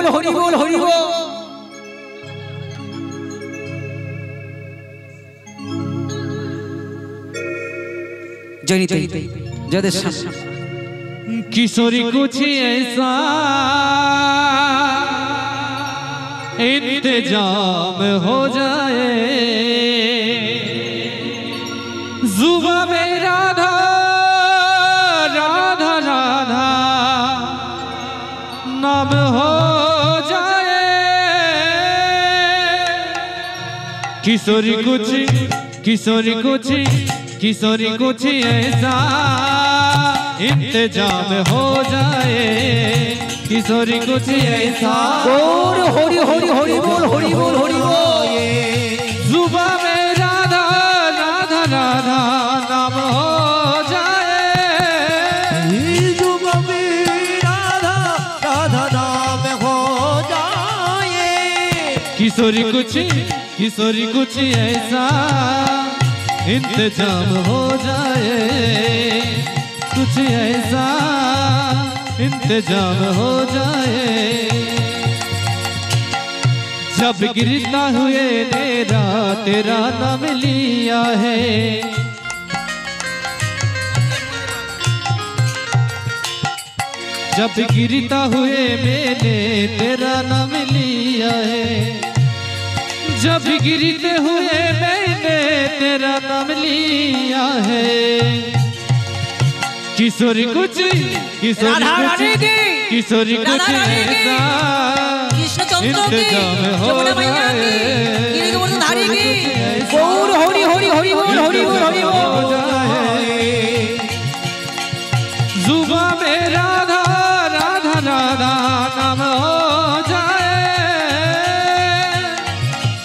बोल हरि बोल हरि बोल। जनी जय किशोरी कुछ ऐसा इंतजाम हो जाए जुबा में राधा राधा राधा नाम हो जाए किशोरी कुछ ऐसा इंतजाम हो जाए किशोरी कुछ ऐसा बोल हरि हरि हरि बोल हरि बोल हरि बोल। जुबा में राधा राधा राधा नाम हो जाए जुबा में राधा राधा नाम हो जाए किशोरी कुछ ऐसा इंतजाम हो जाए कुछ ऐसा इंतजाम हो जाए जब गिरता हुए तेरा नाम लिया है जब गिरता हुए मैंने तेरा नाम लिया है जब गिरते हुए मैंने तेरा नाम लिया है किशोरी कुछ ऐसा इंतजाम हो जाए बोल हरि हरि हरि बोल हरि बोल हरि बोल। जुबा में राधा राधा राधा नाम हो जाए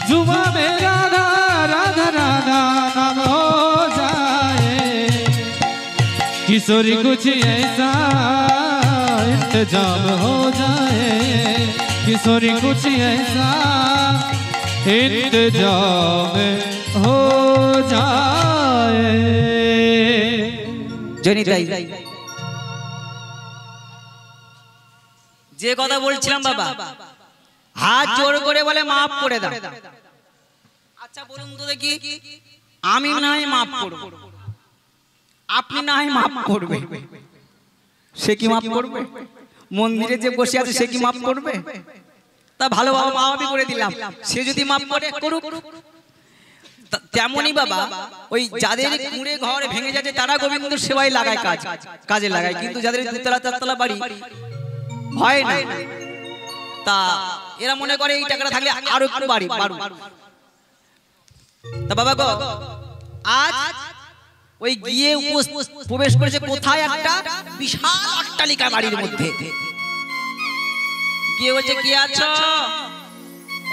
जुबा में राधा राधा राधा नाम हो जाए किशोरी कुछ ऐसा इंतजाम हो जाए किशोरी कुछ ऐसा इंतजाम हो जाए जनी যে কথা বলছিলাম বাবা হাত জোর করে বলে মাফ করে দাও। আচ্ছা বলুন তো দেখি আমি না হয় মাফ করব আপনি না হয় মাফ করবে সে কি মাফ করবে মন্দিরে যে বসে আছে সে কি মাফ করবে তা ভালো বাবা মাফই করে দিলাম সে যদি মাফ করে করুক তেমনি বাবা ওই যাদের কুঁড়ে ঘর ভেঙে যাচ্ছে তারা গোবিন্দ সেবায় লাগায় কাজে লাগায় কিন্তু যাদের দুতলা চারতলা বাড়ি হয় না তা এরা মনে করে এই টাকাটা থাকলে আরো একটু বাড়ি বাড়ু তা বাবা গো আজ ওই গিয়ে প্রবেশ করেছে কোথায় একটা বিশাল অট্টালিকা বাড়ির মধ্যে গিয়ে বলছে কি আছো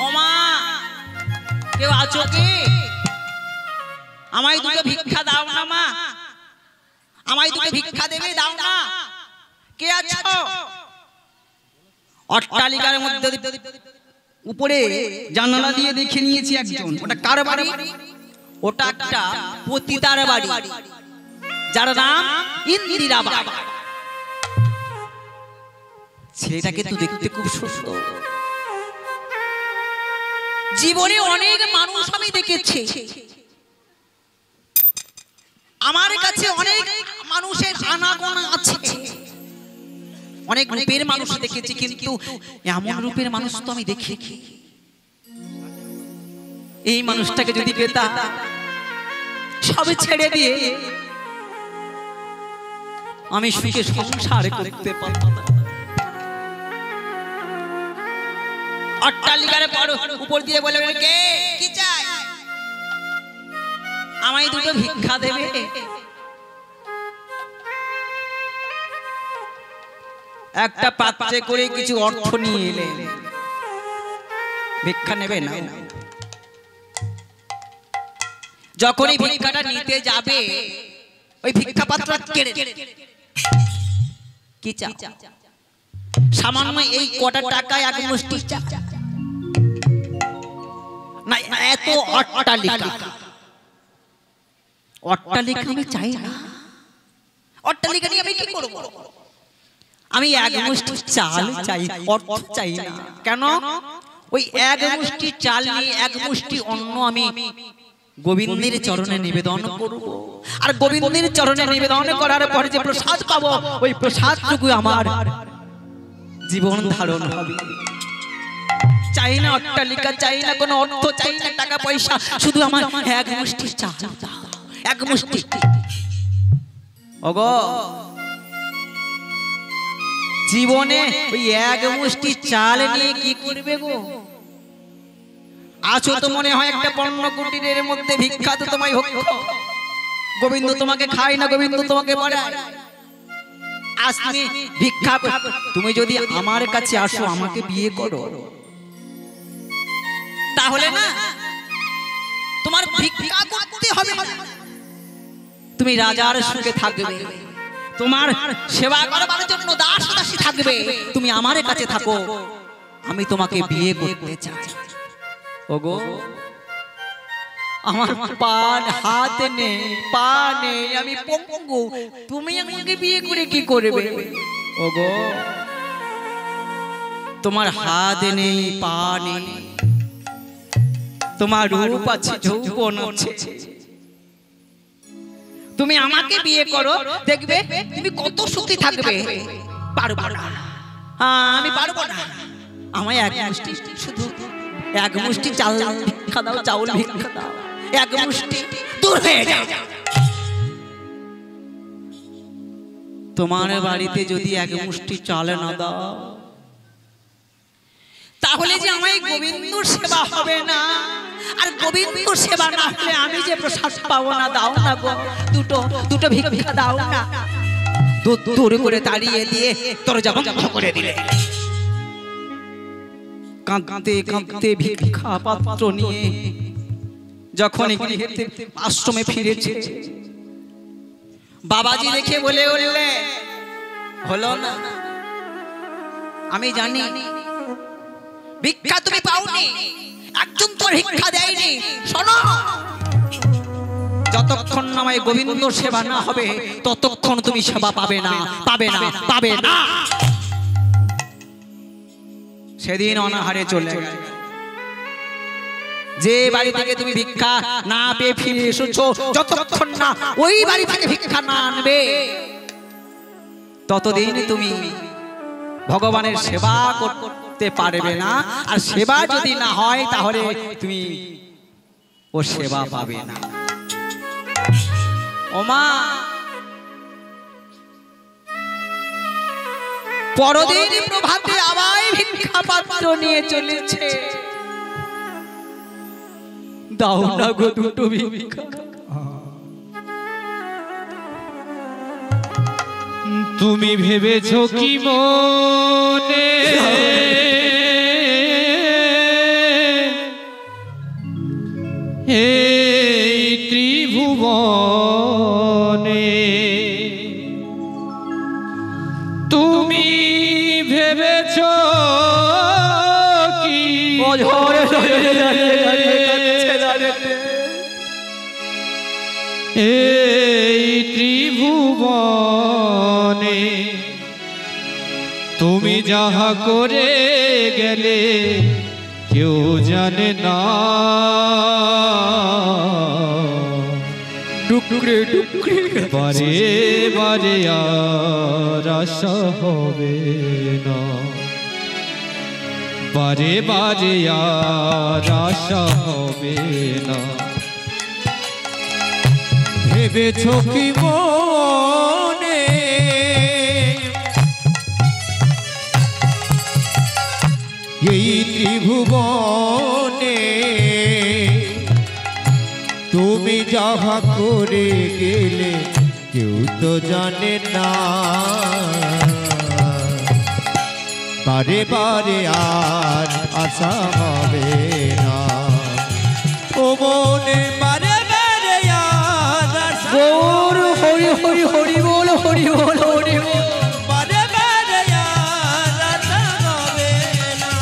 ওমা কেউ আছো কি আমায় দুটো ভিক্ষা দাও না মা আমায় দুটো ভিক্ষা দেবে দাও না কে আছো অট্টালিকার মধ্যে উপরে জানালা দিয়ে দেখে নিয়েছি একজন ওটা কার বাড়ি ওটা একটা পতিতার বাড়ি যার নাম ইন্দিরা বাবা ছেলেটাকে তো দেখতে খুব সুন্দর জীবনে অনেক মানুষ আমি দেখেছি আমার কাছে অনেক মানুষের আনাগোনা আছে অনেক রূপের মানুষ দেখেছি কিন্তু এমন রূপের মানুষ তো আমি দেখি এই মানুষটাকে যদি পেতাম সবে ছেড়ে দিয়ে আমি সুখে সংসার করতে পারতাম অট্টালিকার উপর দিয়ে বলে কে কি চাই আমায় দুটো ভিক্ষা দেবে একটা পাত্রে করে কিছু অর্থ নিয়ে এলে ভিক্ষা নেবে না যখন এই ভিক্ষাটা নিতে যাবে ওই ভিক্ষা পাত্র কেড়ে কি চা সামান্য এই কটা টাকায় এক মুষ্টি চা না এত অট্টালিকা অট্টালিকা আমি চাই না অট্টালিকা নিয়ে আমি কি করব আমি এক মুষ্টি চাল চাই, অর্থ চাই না। কেন? ওই এক মুষ্টি চাল নিয়ে এক মুষ্টি অন্ন আমি গোবিন্দের চরণে নিবেদন করব, আর গোবিন্দের চরণে নিবেদন করার পরে যে প্রসাদ পাবো, ওই প্রসাদটুকু আমার জীবন ধারণ হবে। চাই না অট্টালিকা, চাই না কোনো অর্থ, চাই না টাকা পয়সা, শুধু আমার এক মুষ্টি চাল দাও, এক মুষ্টি। ওগো, জীবনে ওই এক মুষ্টি চাল নিয়ে কি করবে গো? আছো তো মনে হয় একটা পণ্য কুটিরের মধ্যে ভিক্ষাত তোমায় হোক, গোবিন্দ তোমাকে খায় না, গোবিন্দ তোমাকে বাড়ায়। আজ তুমি ভিক্ষা, তুমি যদি আমার কাছে আসো, আমাকে বিয়ে করো, তাহলে না তোমার ভিক্ষা করতে হবে, তুমি রাজার সুখে থাকবে, তোমার সেবা করবার জন্য দাস দাসী থাকবে, তুমি আমার কাছে থাকো, আমি তোমাকে বিয়ে করতে চাই। ওগো, আমার পান হাত নেই, পা নেই, আমি পঙ্গু, তুমি আমাকে বিয়ে করে কি করবে? ওগো, তোমার হাত নেই, পা নেই, তোমার রূপ আছে, যৌবন আছে, তুমি আমাকে বিয়ে করো, দেখবে তুমি কত সুখী থাকবে। পারবো না, আমি পারবো না, আমায় এক মুষ্টি, শুধু এক মুষ্টি চাল ভিক্ষা দাও, চাউল ভিক্ষা দাও, এক মুষ্টি, দূর হয়ে যাও। তোমার বাড়িতে যদি এক মুষ্টি চাল না দাও, তাহলে যে আমায় গোবিন্দ সেবা হবে না, আর গোবিন্দ সেবা না হলে আমি যে প্রসাদ পাবো না। দাও না গো, দুটো ভিক্ষা দাও না। দূর করে তাড়িয়ে দিয়ে দরজা বন্ধ করে দিলে, কাঁদতে কাঁদতে ভিক্ষা পাত্র নিয়ে যখন আশ্রমে ফিরেছে, বাবাজি দেখে বলে উঠলে, হলো না, আমি জানি ভিক্ষা তুমি পাওনি, একজন তোর ভিক্ষা দেয়নি। শোনো, যতক্ষণ আমায় গোবিন্দ সেবা না হবে, ততক্ষণ তুমি সেবা পাবে না, পাবে না, পাবে না। সেদিন অনাহারে চলে গেল। যে বাড়ি থেকে তুমি ভিক্ষা না পেয়ে ফিরে এসেছো, যতক্ষণ না ওই বাড়ি থেকে ভিক্ষা না আনবে, ততদিন তুমি ভগবানের সেবা করতে পারবে না। আর সেবা যদি না হয়, তাহলে তুমি ও সেবা পাবে না। ওমা, পরদিন প্রভাতে আবার ভিক্ষা পাত্র নিয়ে চলেছে। দাও না গো দুটো ভিক্ষা। তুমি ভেবেছো কি মনে, এই ত্রিভুবনে তুমি ভেবেছো কি এই ত্রিভুবনে তুমি যাহা করে গেলে কেউ জানে না, ডুকরে ডুকরে বারে বারে আর আশা হবে না, বারে বারে আর আশা হবে না। ভেবেছো কি মনে, এই ত্রিভুবনে তুমি যাহা করে গেলে কেউ তো জানে না, বারে বারে আর আশা হবে না। ও মনে বারে বারে আর আশা, গৌর হরি হরি হরি বল, হরি বল, হরি বল। বারে বারে আর আশা হবে না।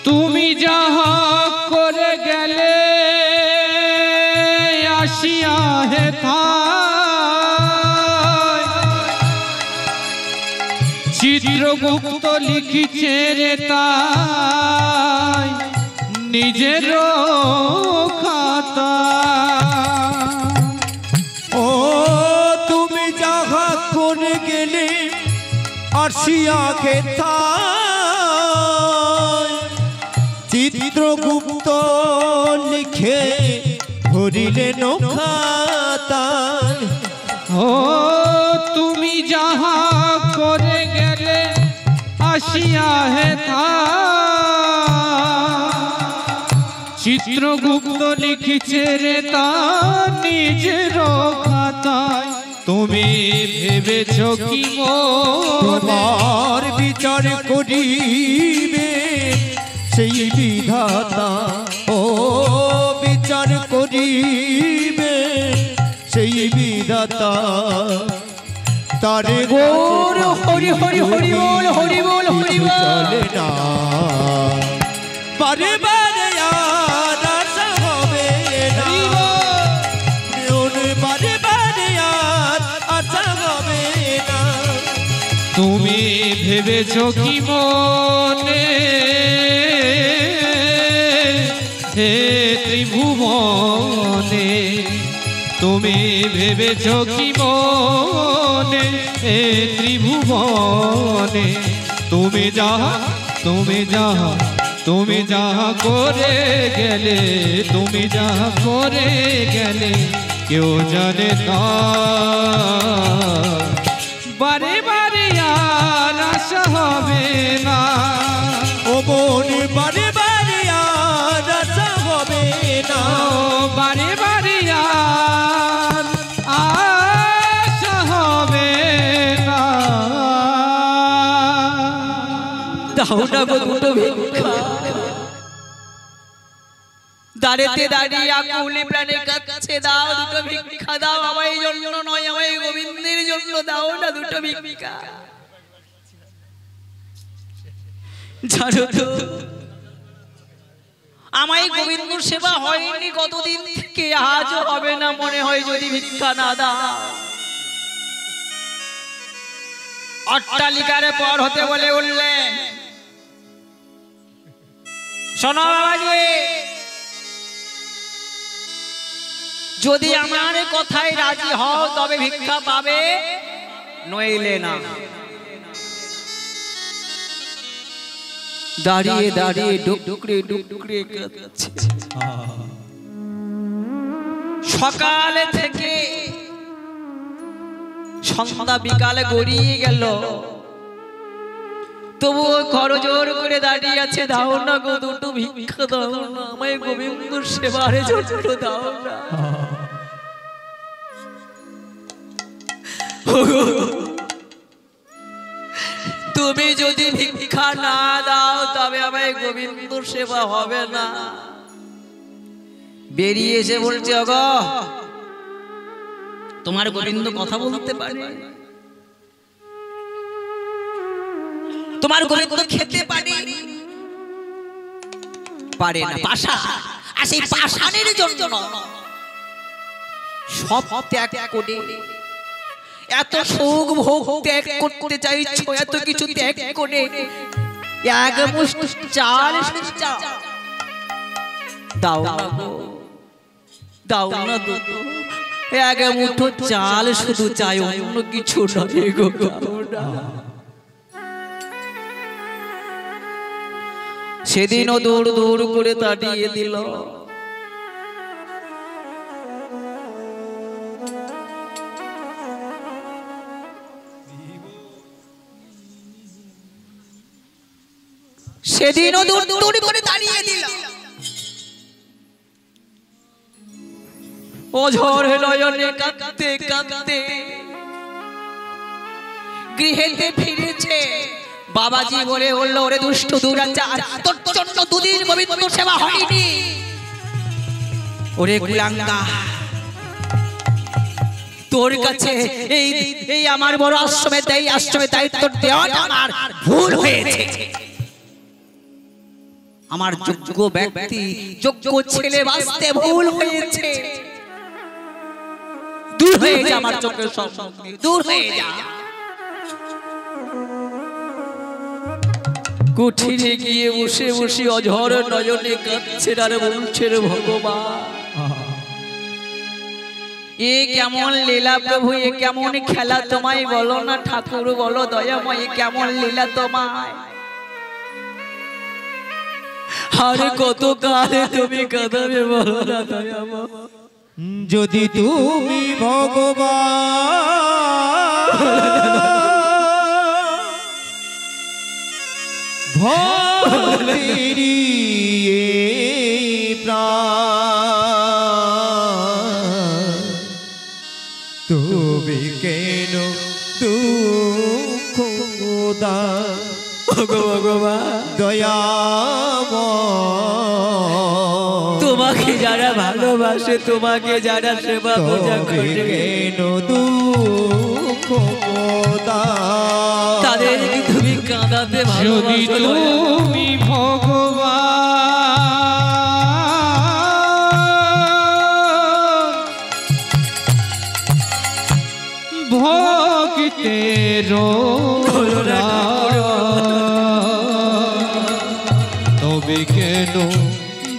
তুমি যাহা করে গেলে আসিয়া হেথায় চিত্রগুপ্ত লিখিছে রে তাই নিজের খাতা। ও তুমি যাহা করে গেলে আসিয়া হেথায় চিত্রগুপ্ত লিখে ভরিলেন খাতায়। ও তুমি যাহা করে গেলে আসিয়া হেথায় চিত্রগুপ্ত লিখিছে রে তা নিজের খাতায়। তুমি ভেবেছ কি তোমার বিচার করিবে সেই বিধাতা। ও বিচার করিবে সেই বিধাতা। তারে গৌর হরি হরি হরি বল হরি বল হরি বল। চলে না বারে বারে আর আশা হবে না। বারে বারে আর আশা হবে না। তুমি ভেবেছ কি মনে হে ত্রিভুবনে। তুমি ভেবেছ কি মনে হে ত্রিভুবনে। তুমি যাহা তুমি যাহা করে গেলে তুমি যাহা করে গেলে কেউ জানে না। বারে বারে আর আশা হবে না। ও মন বারে বারে আর আশা হবে না। বারে বারে আর আশা হবে না। দাও না গো দুটো ভিক্ষা। দাঁড়িয়ে দাঁড়িয়ে আকুলে প্রাণে কাছে দাও দুটো ভিক্ষা দাও। আমায় জন্য নয় আমায় গোবিন্দের জন্য দাও না দুটো ভিক্ষা। জানো তো আমায় গোবিন্দ সেবা হয়নি কতদিন থেকে, আজও হবে না মনে হয় যদি ভিক্ষা না দাও। অট্টালিকারে পর হতে বলে উঠলেন, শোনো বাবাজি, যদি আমার কথায় রাজি হও তবে ভিক্ষা পাবে, নইলে না। দাঁড়িয়ে দাঁড়িয়ে ডুকরে ডুকরে কাঁদছে। সকালে থেকে সন্ধ্যা বিকালে গড়িয়ে গেল, তবুও করজোর করে দাঁড়িয়ে আছে, দাও না গো দুটো ভিক্ষা দাও না, আমায় গোবিন্দ সেবার জন্য দাও না। তুমি যদি ভিক্ষা না দাও তবে আমায় গোবিন্দ সেবা হবে না। বেরিয়ে এসে বলছে, ওগো তোমার গোবিন্দ কথা বলতে পারে, তোমার গোবিন্দ খেতে পারে পারে না, পাশা। আর সেই পাষাণের জন্য সব ত্যাগ করে, এত সুখ ভোগ ত্যাগ করতে চাইছো, এত কিছু ত্যাগ করে এক মুষ্টি চাল দাও না গো, দাও না দুটো, এক মুঠো চাল শুধু চাই, অন্য কিছু নয় গো, দাও না। সেদিনও দৌড় দৌড় করে তাড়িয়ে দিল। সেদিনও দৌড় দৌড় করে তাড়িয়ে দিল। অঝর নয়নে কাঁদতে কাঁদতে গৃহেতে ফিরেছে। বাবাজি বলে বলল, ওরে দুষ্ট দুরাচার, তোর জন্য দুদিন গোবিন্দ সেবা হয়নি। ওরে কুলাঙ্গা, তোর কাছে এই আমার বড় আশ্রমের দায়িত্ব দেওয়াটা আমার ভুল হয়েছে। আমার যোগ্য ব্যক্তি যোগ্য ছেলে বাঁচতে ভুল হয়েছে, দূর হয়ে যা আমার চোখের সামনে, দূর হয়ে যা। কুঠিরে গিয়ে বসে বসে অঝর নয়নে কাঁদছেন আর বলছেন ভগবান এ কেমন লীলা প্রভু, এ কেমন খেলা তোমায় বলো না ঠাকুর, বলো দয়াময় কেমন লীলা তোমায়। আরে কত কালে তুমি কাঁদাবে বলো না দয়াময়। যদি তুমি ভগবান ভক্তেরি প্রাণ, তুমি কেন দুঃখ দাও ভগবান দয়াময়, তোমাকে যারা ভালোবাসে, তোমাকে যারা সেবা পূজা তুমি করে, কেন দুঃখ দাও, তাদেরকে তুমি কাঁদাতে যদি ভালোবাসো। তুমি ভগবান ভক্তের তবে কেন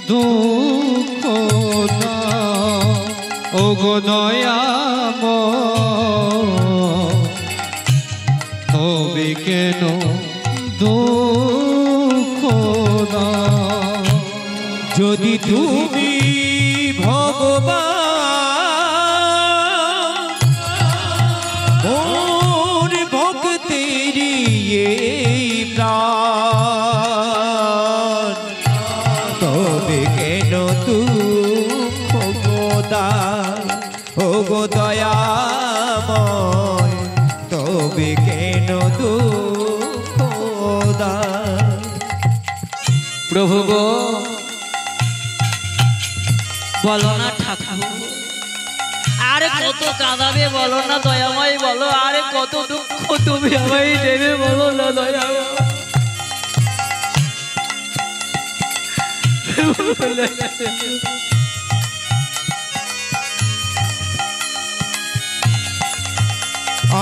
দুঃখ দাও ও গো দয়াময়, তবে কেন দুঃখ দাও। যদি তুমি ভগবান মোর ভক্তেরি প্রাণ, তবে কেন দুঃখ দাও ও গো দয়াময়, তবে কেন দুঃখ দাও। প্রভু গো বলো না ঠাকুর, আর কত কাঁদাবে বলো না দয়াময়, বলো আর কত দুঃখ তুমি আমায় দেবে বলো না দয়াময়।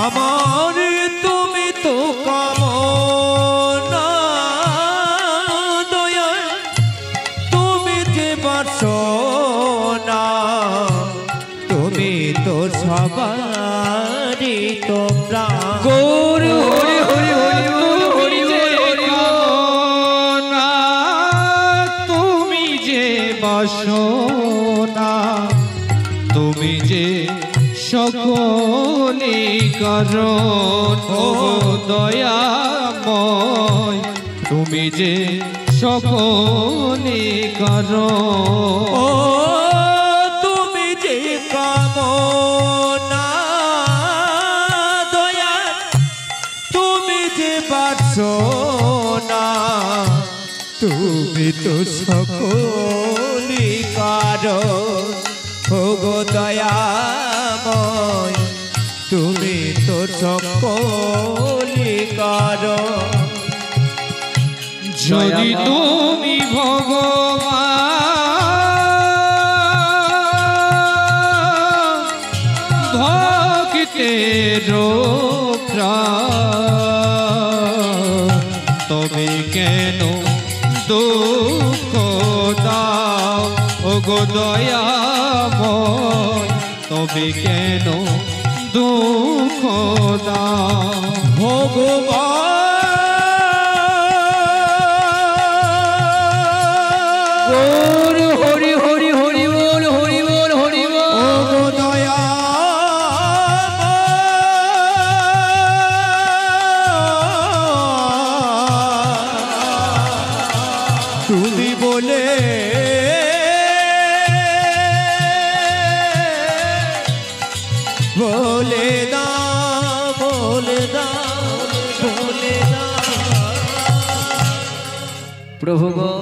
আমার তুমি তো কামনা দয়া, তুমি যে বাসনা, তুমি তো সবারই তো প্রাণ। গৌর হরি হরি হরি বল, হরি বল, হরি বল। তুমি যে বাসনা, তুমি যে সকলে কারণ ও দয়াময়, তুমি যে সকলে কারণ ও তুমি যে কামনা দয়া, তুমি যে বাসনা, তুমি তো সকলি কারণ ও গো দয়াময়, তুমি তো সকলি কারণ। যদি তুমি ভগবান ভক্তের প্রাণ, তবে কেন দুঃখ দাও ও গো দয়াময়, তবে কেন দুঃখ দাও। গৌর হরি হরি হরি বল, হরি বল, হরি বল। তুমি বলে বলে দাও, বলে দাও, বলে দাও। প্রভু গো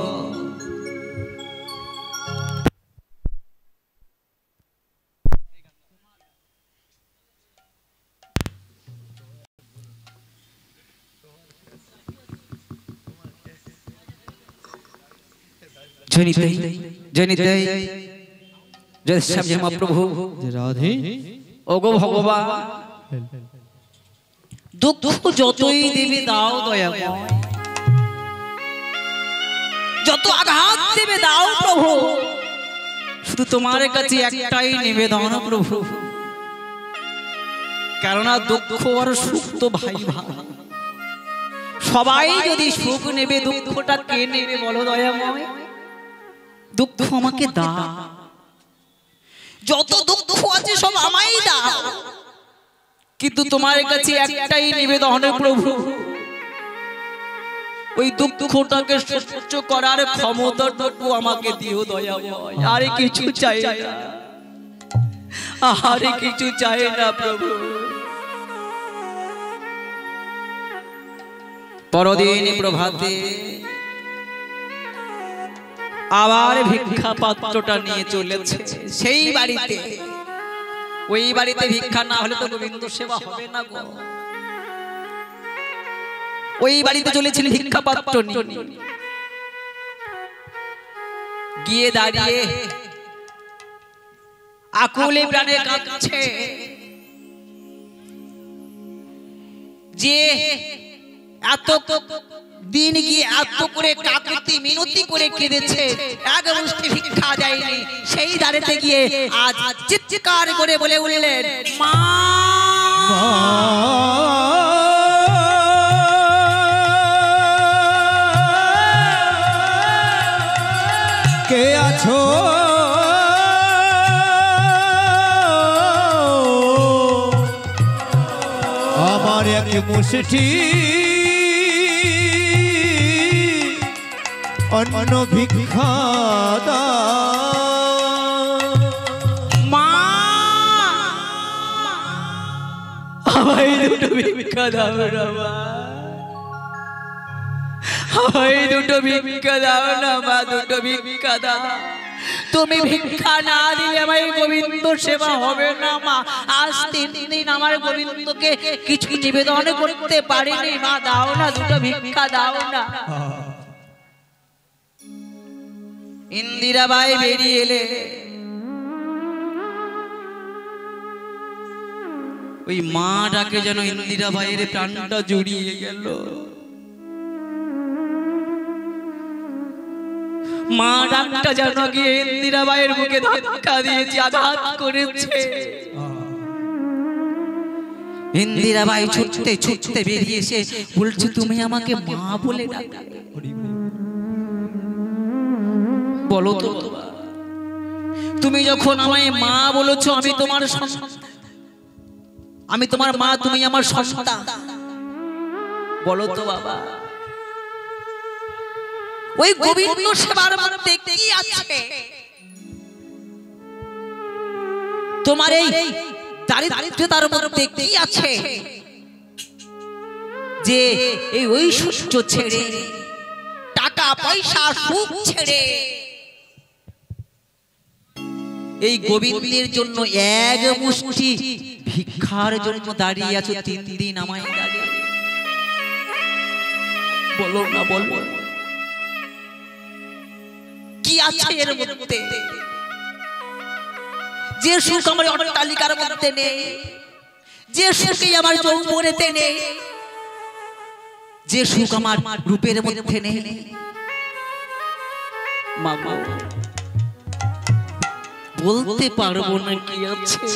জনিতে জনিতে জয় শ্যাম মহাপ্রভু রাধে ওগো ভগবান দুঃখ যতই দেবে দাও দয়াময়, যত আঘাত দেবে দাও প্রভু, শুধু তোমার কাছে একটাই নিবেদন প্রভু, কেননা দুঃখ আর সুখ তো ভাই ভাই, সবাই যদি সুখ নেবে দুঃখটা কে নেবে বলো দয়াময়? দুঃখ আমাকে দাও, যত দুঃখ আছে সব আমায় দাও, কিন্তু তোমার কাছে একটাই নিবেদন প্রভু, ওই দুঃখটাকে সহ্য করার ক্ষমতাটুকু আমাকে দিও দয়াময়। আর কিছু চাই না, আর কিছু চাই না প্রভু। পরদিন প্রভাতে আবার ভিক্ষা পাত্রটা নিয়ে চলেছে সেই বাড়িতে। ওই বাড়িতে ভিক্ষা না হলে তো গোবিন্দ সেবা হবে না গো। ওই বাড়িতে চলেছিল ভিক্ষা পাত্র নিয়ে, গিয়ে দাঁড়িয়ে আকুলে প্রাণে কাঁদছে যে এত দিন গিয়ে এত করে কাকুতি মিনতি করে কেঁদেছে, এক মুষ্টি ভিক্ষা দেয়নি। সেই দাঁড়াতে গিয়ে আজ চিৎকার করে বলে উঠলেন, মা কে আছো আমার এক মুষ্টি অন্ন ভিক্ষা মা আমায় দুটো ভিক্ষা দাও না মা, আমায় দুটো ভিক্ষা দাও না মা, দুটো ভিক্ষা দাও। তুমি ভিক্ষা না দিলে আমার গোবিন্দ সেবা হবে না মা। আজ 3 দিন আমার গোবিন্দকে কিছু নিবেদন করতে পারিনি মা, দাও না দুটো ভিক্ষা দাও না। ইন্দিরাবাই বেরিয়ে এলে, ওই মা ডাকে যেন ইন্দিরাবাইয়ের প্রাণটা জড়িয়ে গেল। মা ডাকটা যেন গিয়ে ইন্দিরাবাইয়ের বুকে ধাক্কা দিয়েছে, আঘাত করেছে। ইন্দিরাবাই ছুটতে ছুটতে বেরিয়ে এসে বলছে, তুমি আমাকে মা বলে ডাকলে, বলো তো তুমি যখন আমায় মা বলেছো, আমি তোমার সন্তান, আমি তোমার মা, তুমি আমার সন্তান, বলো তো বাবা ওই গোবিন্দ সেবার মধ্যে কি আছে? তোমার এই দারিদ্রতার মধ্যে কি আছে যে এই ঐশ্বর্য ছেড়ে, টাকা পয়সা সুখ ছেড়ে এই গোবিন্দের জন্য এক মুষ্টি ভিক্ষার জন্য দাঁড়িয়ে আছো 3 দিন আমায় দাঁড়িয়ে? বলো না, বলো কি আছে এর মধ্যে? যে সুখ আমার অট্টালিকার মধ্যে নেই, যে সুখ আমার যৌবনেতে নেই, যে সুখ আমার রূপের মধ্যে নেই, মা বলতে পারবো না কি আছে,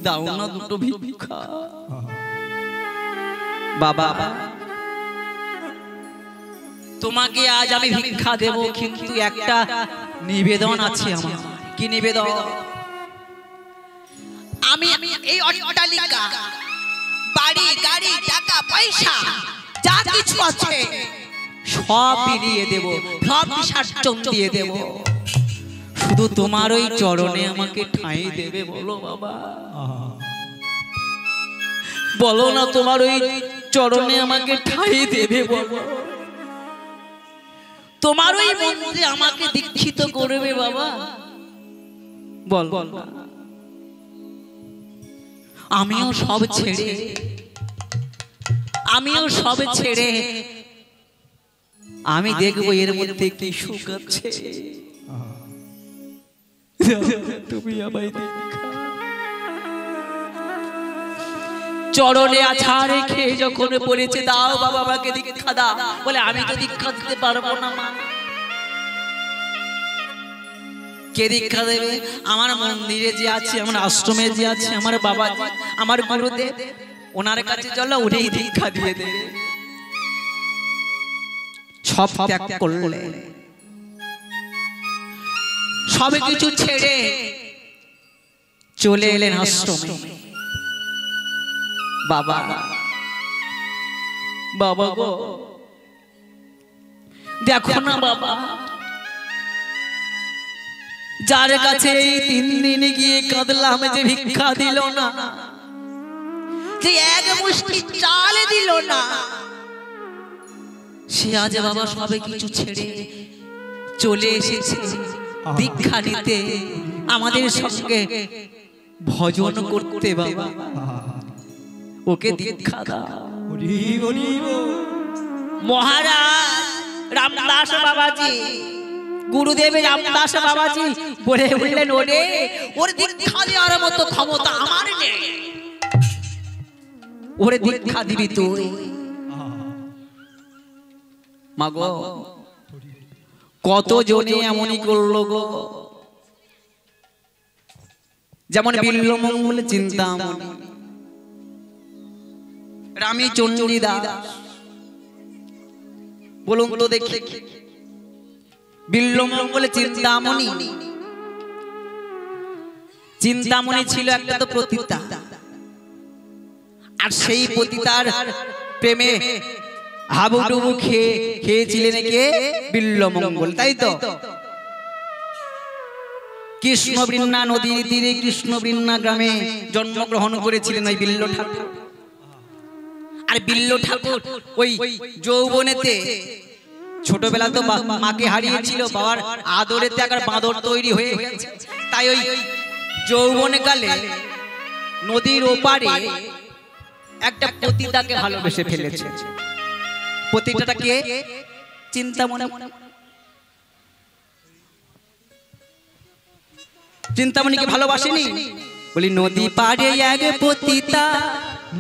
দাও না দুটো ভিক্ষা। বাবা তোমাকে আজ আমি ভিক্ষা দেব, কিন্তু একটা নিবেদন আছে আমার। কি নিবেদন? আমি এই অট্টালিকা, বাড়ি গাড়ি, টাকা পয়সা যা কিছু আছে সব বিলিয়ে দেব, সব বিসর্জন দিয়ে দেব, শুধু তোমার ওই চরণে আমাকে ঠাঁই দেবে। বলো বাবা, বলো না, তোমার ওই চরণে আমাকে ঠাঁই দেবে, বলো তোমার ওই মন্দিরে আমাকে দীক্ষিত করবে বাবা, বল বল। আমিও সব ছেড়ে আমি দেখবো এর মধ্যে কি সুখ আছে। তুমি আমায় চরণে আছা রেখে যখন পড়েছে, দাও বাবা আমাকে দীক্ষা দাও, বলে আমি তো দীক্ষা দিতে পারবো না মা। কে দীক্ষা দেবে? আমার মন্দিরে যে আছে, আমার আশ্রমে যে আছে, আমার বাবা, আমার গুরুদেব, ওনার কাছে চলো, উনি দীক্ষা দিয়ে দেবে। সব ত্যাগ করলে, সব কিছু ছেড়ে চলে এলেন আশ্রমে। বাবা, বাবা গো দেখো না বাবা, যার কাছে এই 3 দিন গিয়ে কাঁদলাম যে ভিক্ষা দিল না, যে এক মুষ্টি চাল দিল না, সে আজ বাবা সবে কিছু ছেড়ে চলে এসেছে দীক্ষা নিতে, আমাদের সঙ্গে ভজন করতে। বাবা ওকে দীক্ষা দাও। মহারাজ রামদাস বাবাজি, গুরুদেবের রামদাস বাবাজি বলে উঠলেন, ওরে ওর দীক্ষা দেওয়ার মতো ক্ষমতা আমার নেই, ওরে দীক্ষা দিবি তুই। মাগো কত জনে এমনই করলো গো, যেমন বিল্লমঙ্গল চিন্তামণি, রামী চণ্ডী দাস, বলুন তো দেখি, বিল্লমঙ্গল চিন্তামণি, চিন্তামণি ছিল একটা তো পতিতা, আর সেই পতিতার প্রেমে হাবুডুবু খেয়েছিলেন কে? বিল্লমঙ্গল, তাই তো? কৃষ্ণবৃন্না নদীর তীরে কৃষ্ণবৃন্না গ্রামে জন্মগ্রহণ করেছিলেন ওই বিল্ল ঠাকুর। আর বিল্ল ঠাকুর ওই যৌবনেতে, ছোটবেলা তো মাকে হারিয়েছিল, বাবার আদরেতে একবার বাঁদর তৈরি হয়ে গেছে, তাই ওই যৌবনকালে নদীর ওপারে একটা পতিতাকে ভালোবেসে ফেলেছে। পতিতাটাকে চিন্তামণি, চিন্তামণিকে ভালোবাসেনি? বলি নদী পাড়ে এক পতিতা,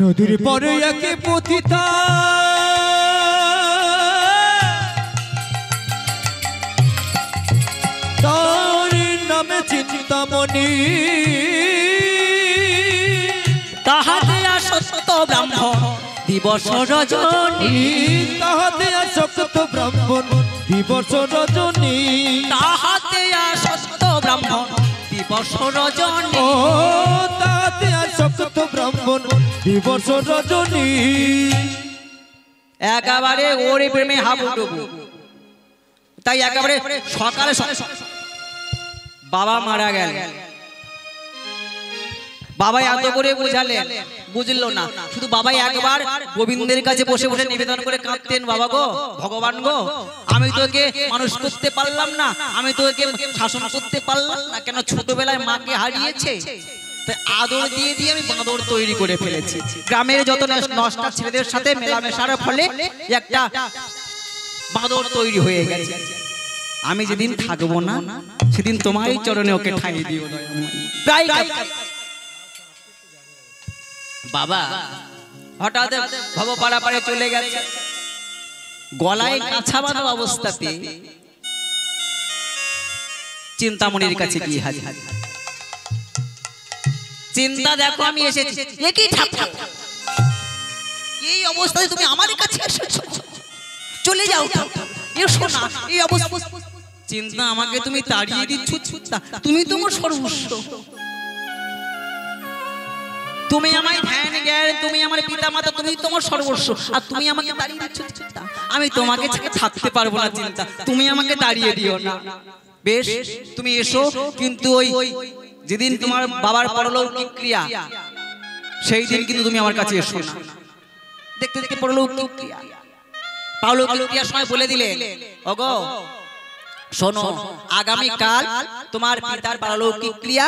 নদীর পাড়ে এক পতিতা, তার নামে চিন্তামণি, তাহাতে আসক্ত ব্রাহ্মণ দিবস রজনী, তাহাতে আসক্ত ব্রাহ্মণ দিবস রজনী, তাহাতে আসক্ত ব্রাহ্মণ দিবস রজনী, ও তাহাতে আসক্ত ব্রাহ্মণ দিবস রজনী। একেবারে ওরে প্রেমে হাবুডুবু। তাই একেবারে সকালে বাবা মারা গেল, বাবা এত করে বুঝালেন, বুঝলো না। শুধু বাবা একবার গোবিন্দের কাছে বসে বসে নিবেদন করে কাঁদতেন, বাবা গো, ভগবান গো, আমি তোকে মানুষ করতে পারলাম না, আমি তোকে শাসন করতে পারলাম না, কেন ছোটবেলায় মাকে হারিয়েছে, তাই আদর দিয়ে দিয়ে আমি বাঁদর তৈরি করে ফেলেছি। গ্রামের যত নষ্টা ছেলেদের সাথে মেলামেশার ফলে একটা বাঁদর তৈরি হয়ে গেছে। আমি যেদিন থাকবো না সেদিন তোমারই চরণে ওকে ঠাঁই দিও। প্রায় বাবা হঠাৎ ভব পাড়াপাড়ে চলে গেছে, গলায় কাছা বাঁধা অবস্থাতে চিন্তামণির কাছে গিয়ে হাজির। চিন্তা, দেখো আমি এসেছি। একই ঠাকুর, এই অবস্থায় তুমি আমার কাছে এসেছো, চলে যাও, এসো না এই অবস্থা। চিন্তা, আমাকে তুমি তাড়িয়ে দিচ্ছ, তুমি তোমার সর্বস্ব, তুমি আমায় ধ্যান জ্ঞান, তুমি আমার পিতা মাতা, তুমি তোমার সর্বস্ব, আর তুমি আমাকে তাড়িয়ে দিচ্ছ। আমি তোমাকে ছেড়ে থাকতে পারবো না, চিন্তা, তুমি আমাকে তাড়িয়ে দিও না। বেশ, তুমি এসো, কিন্তু ওই যেদিন তোমার বাবার পরলৌকিক ক্রিয়া, সেই দিন কিন্তু তুমি আমার কাছে এসো না। দেখতে দেখতে পরলৌকিক ক্রিয়া, পারলৌকিক ক্রিয়ার সময় বলে দিলে, ওগো শোনো, আগামী কাল তোমার পিতার পারলৌকিক ক্রিয়া,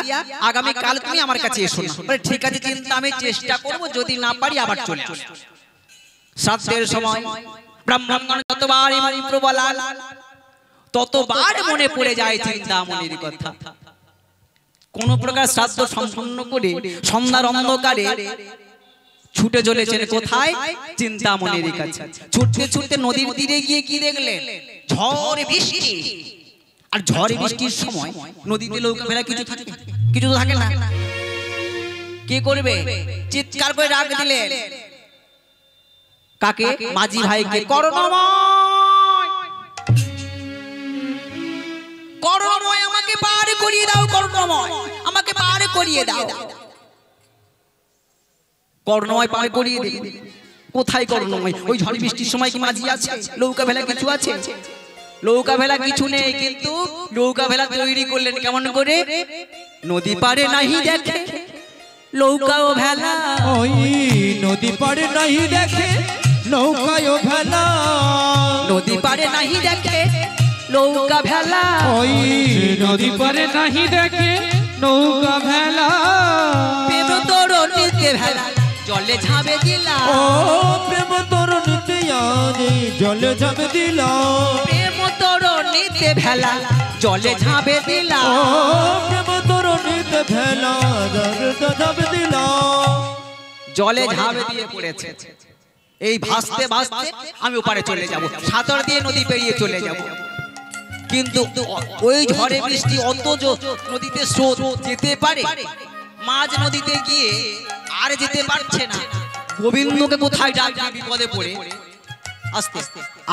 আগামী কাল তুমি আমার কাছে এসো না। বলে ঠিক আছে চিন্তা, আমি চেষ্টা করব, যদি না পারি আবার চলে আসব। শ্রাদ্ধের সময় ব্রাহ্মণগণ যতবার এই মন্ত্র বলান ততবার মনে পড়ে যায় চিন্তামণির কথা। কোন প্রকার শ্রাদ্ধ সম্পন্ন করে সন্ধ্যার অন্ধকারে ছুটে চলেছেন কোথায়? চিন্তামণির কাছে। ছুটতে ছুটতে নদীর তীরে গিয়ে কি দেখলেন? ঝড় বৃষ্টি। আর ঝড় বৃষ্টির সময় নদীতে নৌকা ফেলা কিছু থাকে? কিছু তো থাকে না। কি করবে? চিৎকার করে ডাক দিলেন কাকে? মাঝি ভাইকে। করুণাময় আমাকে পার করিয়ে দাও, করুণাময় আমাকে পার করিয়ে দাও। করুণাময় পার করিয়ে দেবে। কোথায় করুণাময়? ওই ঝড় বৃষ্টির সময় কি মাঝি আছে? নৌকা ভেলা কিছু আছে? নৌকা ভেলা কিছু নেই, কিন্তু নৌকা ভেলা তৈরি করলেন কেমন করে? নদী পারে নাহি দেখে নৌকা ও ভেলা। ওই নদী পারে নাহি দেখে নৌকা ও ভেলা। নদী পারে নাহি দেখে নৌকা ভেলা। ওই নদী পারে নাহি দেখে নৌকা ভেলা। প্রেম তোর নিতে ভেলা জলে ঝাঁবে দিলা। ও প্রেম তোর নিতে আনে জলে ঝাঁবে দিলা। প্রেম তোর নিতে ভেলা জলে ঝাঁবে দিলা। ও প্রেম তোর নিতে ভেলা জলে ঝাঁবে দিলা। জলে ঝাঁবে দিয়ে পড়েছে। এই ভাসতে ভাসতে আমি ওপারে চলে যাব, সাঁতর দিয়ে নদী পেরিয়ে চলে যাব। কিন্তু ওই ঝড়ে বৃষ্টি অত নদীতে স্রোত যেতে পারে, মাঝ নদীতে গিয়ে আর যেতে পারছে না। গোবিন্দকে কোথায় ডাকবে বিপদে পড়ে? আস্তে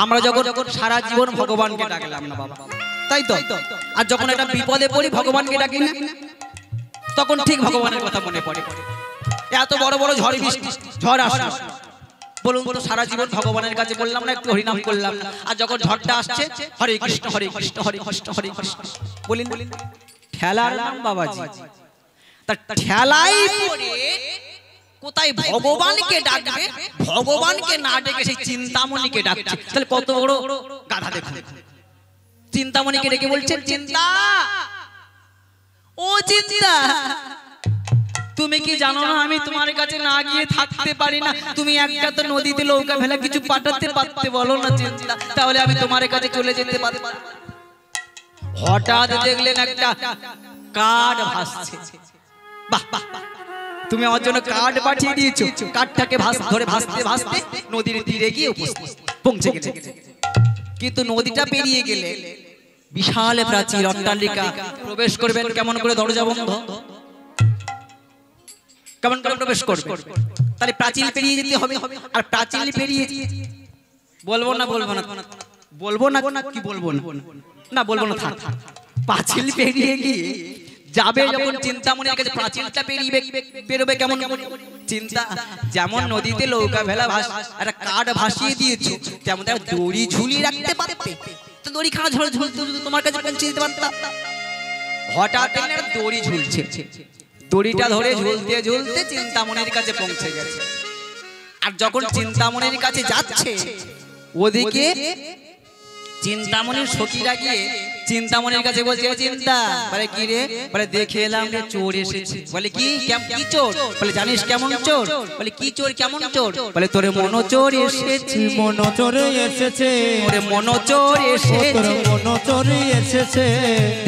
আমরা যখন সারা জীবন ভগবানকে ডাকলাম না বাবা, তাই তো? আর যখন একটা বিপদে পড়ি ভগবানকে ডাকি না, তখন ঠিক ভগবানের কথা মনে পড়ে। এত বড় বড় ঝড় বৃষ্টি ঝড় আসে, বলুন তো সারা জীবন ভগবানের কাছে বললাম না, একটু হরিনাম করলাম না? আর যখন ঝড়টা আসছে হরে কৃষ্ণ হরে কৃষ্ণ হরে কৃষ্ণ হরে কৃষ্ণ বলিন। ঠেলার নাম বাবাজি। তার ঠেলাই পড়ে কোথায় ভগবানকে ডাকবে, ভগবানকে না ডেকে সেই চিন্তামণিকে ডাকছে। তাহলে কত বড় গাধা দেখুন। চিন্তামণিকে ডেকে বলছেন, চিন্তা ও চিন্তা, তুমি কি জানো না আমি তোমার কাছে না গিয়ে থাকতে পারি না? তুমি একটা তো নদীতে নৌকা ফেলা কিছু পাঠাতে পারতে বলো না চিন্তা, তাহলে আমি তোমার কাছে চলে যেতে পারতাম। হঠাৎ দেখলেন একটা কাঠ ভাসছে। বাহ বাহ, তুমি আমার জন্য কাঠ পাঠিয়ে দিয়েছো। কাঠটাকে ধরে ভাসতে ভাসতে নদীর তীরে গিয়ে পৌঁছে গেছে। কিন্তু নদীটা পেরিয়ে গেলে বিশাল প্রাচীর অট্টালিকা, প্রবেশ করবেন কেমন করে? দরজা বন্ধ, কেমন করে প্রবেশ করবে? তাহলে প্রাচীর পেরিয়ে যেতে হবে। আর প্রাচীর পেরিয়ে বলবো না বলবো না বলবো না কি বলবো না বলবো না থাক। প্রাচীর পেরিয়ে গিয়ে যাবে যখন চিন্তামণির কাছে, প্রাচীরটা বেরোবে কেমন? চিন্তা যেমন নদীতে নৌকা ভেলা একটা কাঠ ভাসিয়ে দিয়েছো, তেমন দড়ি ঝুলিয়ে রাখতে পারতে তো দড়ি খানা ঝুলতে তোমার কাছে পৌঁছে দিতে পারতাম। হঠাৎ দড়ি ঝুলছে, দড়িটা ধরে ঝুলতে ঝুলতে চিন্তামণির কাছে পৌঁছে গেছে। আর যখন চিন্তামণির কাছে যাচ্ছে, ওদিকে চিন্তামণির সখীরা গিয়ে চিন্তামণির কাছে বলছে, চিন্তা বলে কি রে? বলে দেখে এলাম রে চোর এসেছে। বলে কি কি চোর? বলে জানিস কেমন চোর? বলে কি চোর, কেমন চোর? বলে তোরে মনোচোর এসেছে। মনোচোর এসেছে, ওরে মনোচোর এসেছে, মনোচোর এসেছে।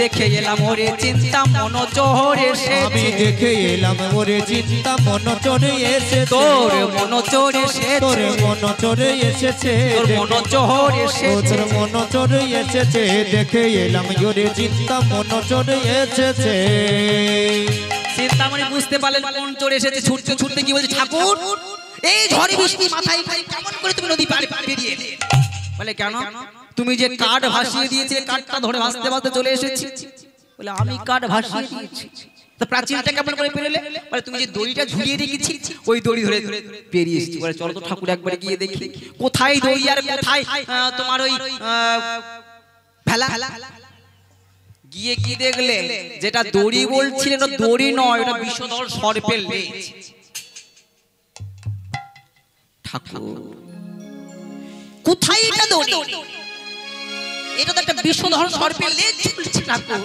দেখে এলাম ওরে চিন্তা মনোচোর এসেছে। আমি দেখে এলাম ওরে চিন্তা মনোচোর এসেছে। তোর মনোচোর এসেছে, তোর মনোচোর এসেছে, তোর মনোচোর এসেছে, তোর মনোচোর এসেছে। দেখে এলাম ওরে চিন্তা মনোচোর এসেছে। চিন্তামণি বুঝতে পারলেন কোন চোর এসেছে। ছুটতে ছুটতে কি বলছে, ঠাকুর এই ঝড় বৃষ্টি মাথায় কেমন করে তুমি নদী পাড়ে বেরিয়ে এলে? বলে কেন? তুমি যে কাঠ ভাসিয়ে দিয়েছিলে, কাঠটা ধরে ভাসতে ভাসতে চলে এসেছি। বলে আমি কাঠ ভাসিয়ে দিয়েছি, তো প্রাচীনটা কেমন করে পেরোলে? বলে তুমি যে দড়িটা ঝুলিয়ে রেখেছি ওই দড়ি ধরে পেরিয়ে এসেছি। বলে চলো তো ঠাকুর একবারে গিয়ে দেখি কোথায় দড়ি আর কোথায় তোমার ওই ভেলা। গিয়ে কি দেখলে? যেটা দড়ি বলছিলেন দড়ি নয়, ওটা বিষধর সর্পের লেজ। ঠাকুর কোথায় এটা দড়ি? এটা তো একটা বিষধর সর্পের লেজ ঝুলছে ঠাকুর।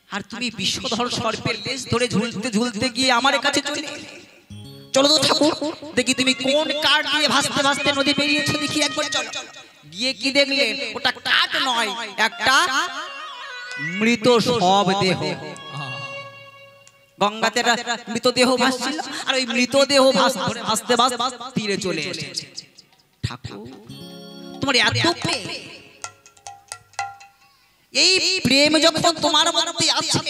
আর তুমি বিষধর সর্পের লেজ ধরে ঝুলতে ঝুলতে গিয়ে আমার কাছে চলে এলে। চলো তো ঠাকুর, দেখি তুমি কোন কাঠ দিয়ে ভাসতে ভাসতে নদী পেরিয়েছো, দেখি একবার চলো। গিয়ে কি দেখলেন? ওটা কাঠ নয়, একটা মৃত সব দেহ। গঙ্গাতে একটা মৃতদেহ ভাসছিল, আর ওই মৃতদেহ ভাসতে ভাসতে তীরে চলে এসেছে। ঠাকুর, তোমার এত প্রেম, এই প্রেম যখন তোমার মধ্যে আছে,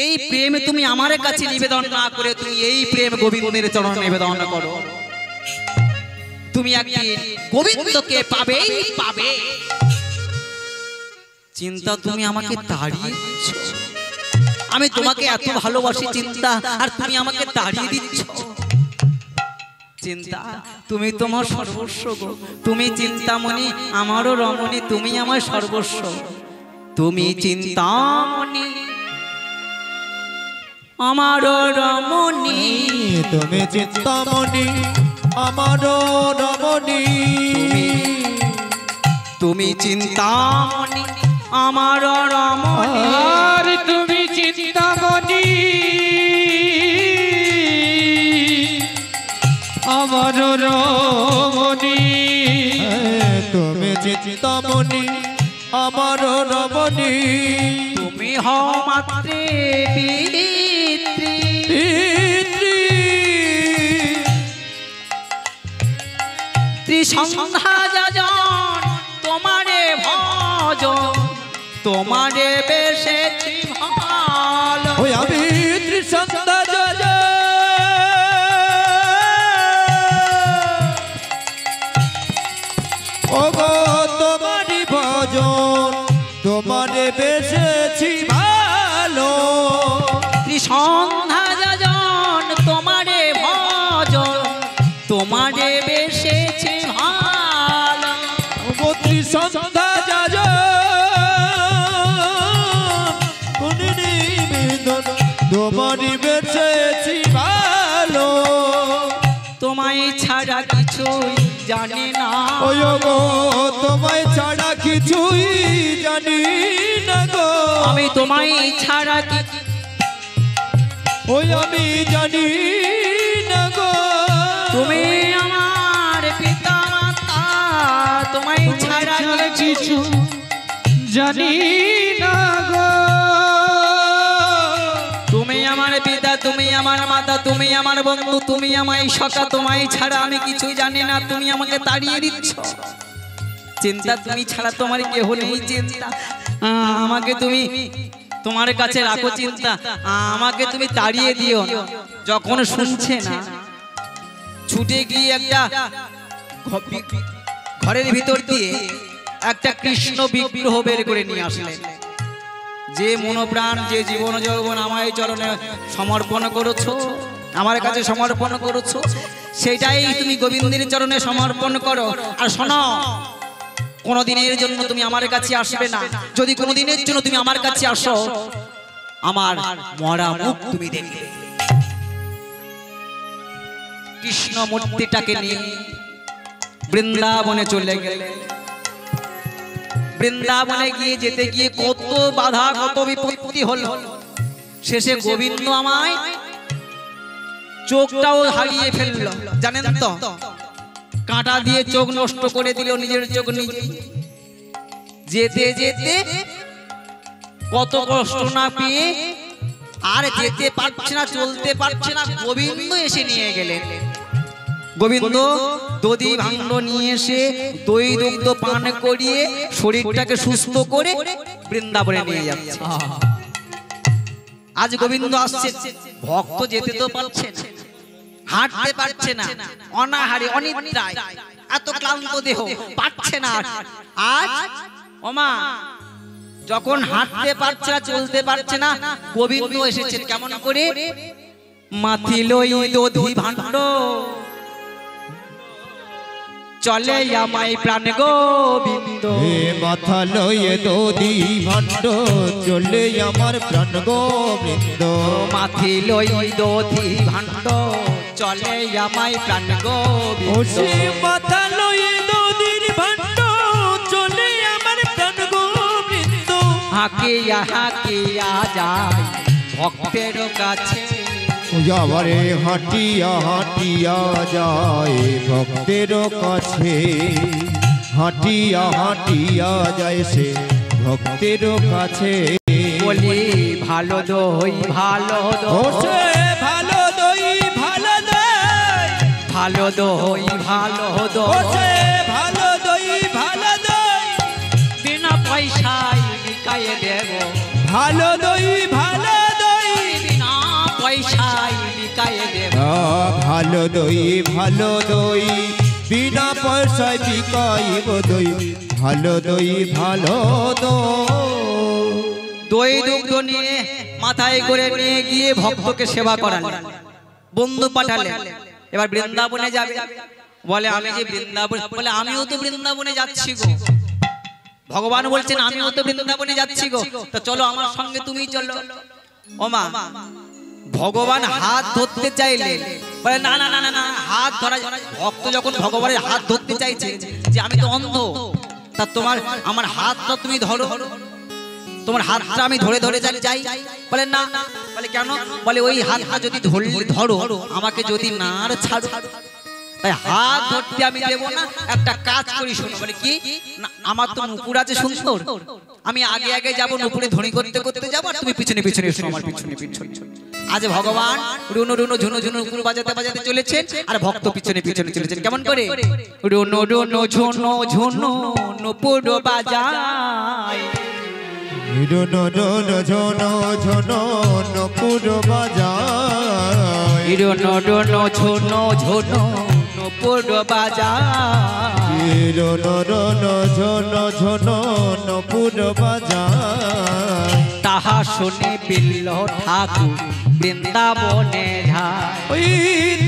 এই প্রেম তুমি আমার কাছে নিবেদন না করে তুমি এই প্রেম গোবিন্দের চরণে নিবেদন করো, তুমি একদিন গোবিন্দকে পাবেই পাবে। চিন্তা, তুমি আমাকে তাড়িয়ে দিচ্ছ, আমি তোমাকে এত ভালোবাসি চিন্তা, আর তুমি আমাকে তাড়িয়ে দিচ্ছ। চিন্তা, তুমি তোমার সর্বস্ব গো, তুমি চিন্তামণি, আমারও রমণী, তুমি আমার সর্বস্ব। তুমি চিন্তামণি, আমারও রমণী, তুমি চিন্তামণি, আমারও রমণী। তুমি চিন্তামণি, আমারও রমণী, আর তুমি চিন্তামণি, আমারও রমণী। তুমি চিন্তামণি, আমারও রমণী। তুমি হও মাত্রে পিতৃ, ত্রিসন্ধ্যা যাজন তোমারে ভজন, তোমারে বেশেছি ভালো। ওই আমি ত্রিসন্ধ্যা যাজন, ওগো তোমারই ভজন, তোমারে বেশেছি ভালো। ত্রিসন্ধ্যা যাজন তোমারে ভজন, তোমারে বেশেছি ভালো। ওগো ত্রিসন্ধ্যা যাজন, কোনি নিবেদন, তোমারই বেশেছি ভালো। তোমায় ছাড়া কিছুই জানি না, ওই গো তোমায় ছাড়া কিছুই জানি না গো। আমি তোমায় ছাড়া ওই আমি জানি না গো। তুমি আমার পিতা মাতা, তোমায় ছাড়া কিছু জানি না গো। তুমি আমার পিতা, তুমি আমার মাতা, তুমি আমার বন্ধু, তুমি আমায় সখা, তোমায় ছাড়া আমি কিছু জানি না, তুমি আমাকে তাড়িয়ে দিচ্ছ। চিন্তা, তুমি ছাড়া তোমার কেহ নেই। চিন্তা, আমাকে তুমি তোমার কাছে রাখো। চিন্তা, আমাকে তুমি তাড়িয়ে দিও। যখন শুনছে না, ছুটে গিয়ে একটা ঘরের ভিতর দিয়ে একটা কৃষ্ণ বিগ্রহ বের করে নিয়ে আসলেন। যে মনোপ্রাণ, যে জীবন যৌবন আমায় চরণে সমর্পণ করেছো, আমার কাছে সমর্পণ করেছো, সেটাই তুমি গোবিন্দের চরণে সমর্পণ করো। আর শোনো, কোনদিনের জন্য তুমি আমার কাছে আসবে না। যদি কোনদিনের জন্য তুমি আমার কাছে আসো, আমার মরা মুখ তুমি দেখবে। কৃষ্ণ মূর্তিটাকে নিয়ে বৃন্দাবনে চলে গেলে। বৃন্দাবনে গিয়ে যেতে গিয়ে কত বাধা, কত বিপত্তি হলো। শেষে গোবিন্দ আমায় চোখটাও হারিয়ে ফেললো, জানেন তো? কাঁটা দিয়ে চোখ নষ্ট করে দিল, নিজের চোখ নিজে। যেতে যেতে কত কষ্ট না পেয়ে আর যেতে পারছে না, চলতে পারছে না, গোবিন্দ এসে নিয়ে গেলেন। গোবিন্দ দধি ভাণ্ড নিয়ে এসে দই দুগ্ধ পান করিয়ে শরীরটাকে সুস্থ করে বৃন্দাবনে নিয়ে যাচ্ছে। আজ গোবিন্দ আসছে, ভক্ত যেতে তো পারছে না, হাঁটতে পারছে না, অনাহারে অনিদ্রায়, এত ক্লান্ত দেহ, পারছে না। আজ ওমা যখন হাঁটতে পারছে না, চলতে পারছে না, গোবিন্দ এসেছেন কেমন করে? মাথিল দধি ভাণ্ড চলে আমায় প্রাণ গোবিন্দ। হে মাথা লয়ে দধি ভাণ্ড চলে আমার প্রাণ গোবিন্দ। মাথি লই দধি ভাণ্ড চলে আমায় প্রাণ গোবিন্দ। ও সে মাথা লয়ে দধির ভাণ্ড চলে আমার প্রাণ গোবিন্দ। হাঁকিয়া হাঁকিয়া যায় ভক্তের কাছে, যাবারে হাঁটিয়া হাঁটিয়া হাঁটিয়া যায় ভক্তের কাছে, হাঁটিয়া হাঁটিয়া যায় সে ভক্তের কাছে। বলি ভালো দই ভালো ওসে ভালো দই ভালো দই, ভালো দই ভালো ওসে ভালো দই ভালো দই, বিনা পয়সায় বিকায়ে দেব, ভালো দই ভালো দই, বিনা পয়সায় বিকায়ে দেব। ভালো দই ভালো দই বিনা পয়সায় বিকাইব দই, ভালো দই ভালো দই। দই দুগ্ধ নিয়ে মাথায় করে নিয়ে গিয়ে ভক্তকে সেবা করালেন, বন্ধু পাঠালেন। এবার বৃন্দাবনে যাবে, বলে আমি যে বৃন্দাবন, বলে আমিও তো বৃন্দাবনে যাচ্ছি গো। ভগবান বলছেন আমিও তো বৃন্দাবনে যাচ্ছি গো, তো চলো আমার সঙ্গে তুমি চলো। ওমা ভগবান হাত ধরতে চাইলেন, বলে না না না না না, হাত ধরা। ভক্ত যখন ভগবানের হাত ধরতে চাইছে যে আমি তো অন্ধ, তা তোমার আমার হাতটা তুমি ধরো, তোমার হাতটা আমি ধরে ধরে যাই। বলে না, বলে কেন? বলে ওই হাতটা যদি ধরো আমাকে যদি না ছাড়ো, তাই হাত ধরতে আমি দেব না। একটা কাজ করি শোনো। বলে কি? না আমার তো নুপুর আছে সুন্দর, আমি আগে আগে যাব, নুপুরে ধ্বনি করতে করতে যাবো, আর তুমি পিছনে পিছনে এসো আমার পিছনে পিছনে। আজ ভগবান রুনো রুনো ঝুনো ঝুনো নুপুর বাজাতে বাজাতে চলেছেন, আর ভক্ত পিছনে পিছনে চলেছেন। কেমন করে? রুনো রুনো ঝুনো ঝুনো নুপুর বাজায়, রুনো রুনো ঝুনো ঝুনো নুপুর বাজায়, রুনো রুনো ঝুনো ঝুনো নুপুর বাজায়, রুনো রুনো ঝুনো ঝুনো নুপুর বাজায়। তাহা শুনে বিল্ল ঠাকুর বৃন্দাবনে যায়। ওই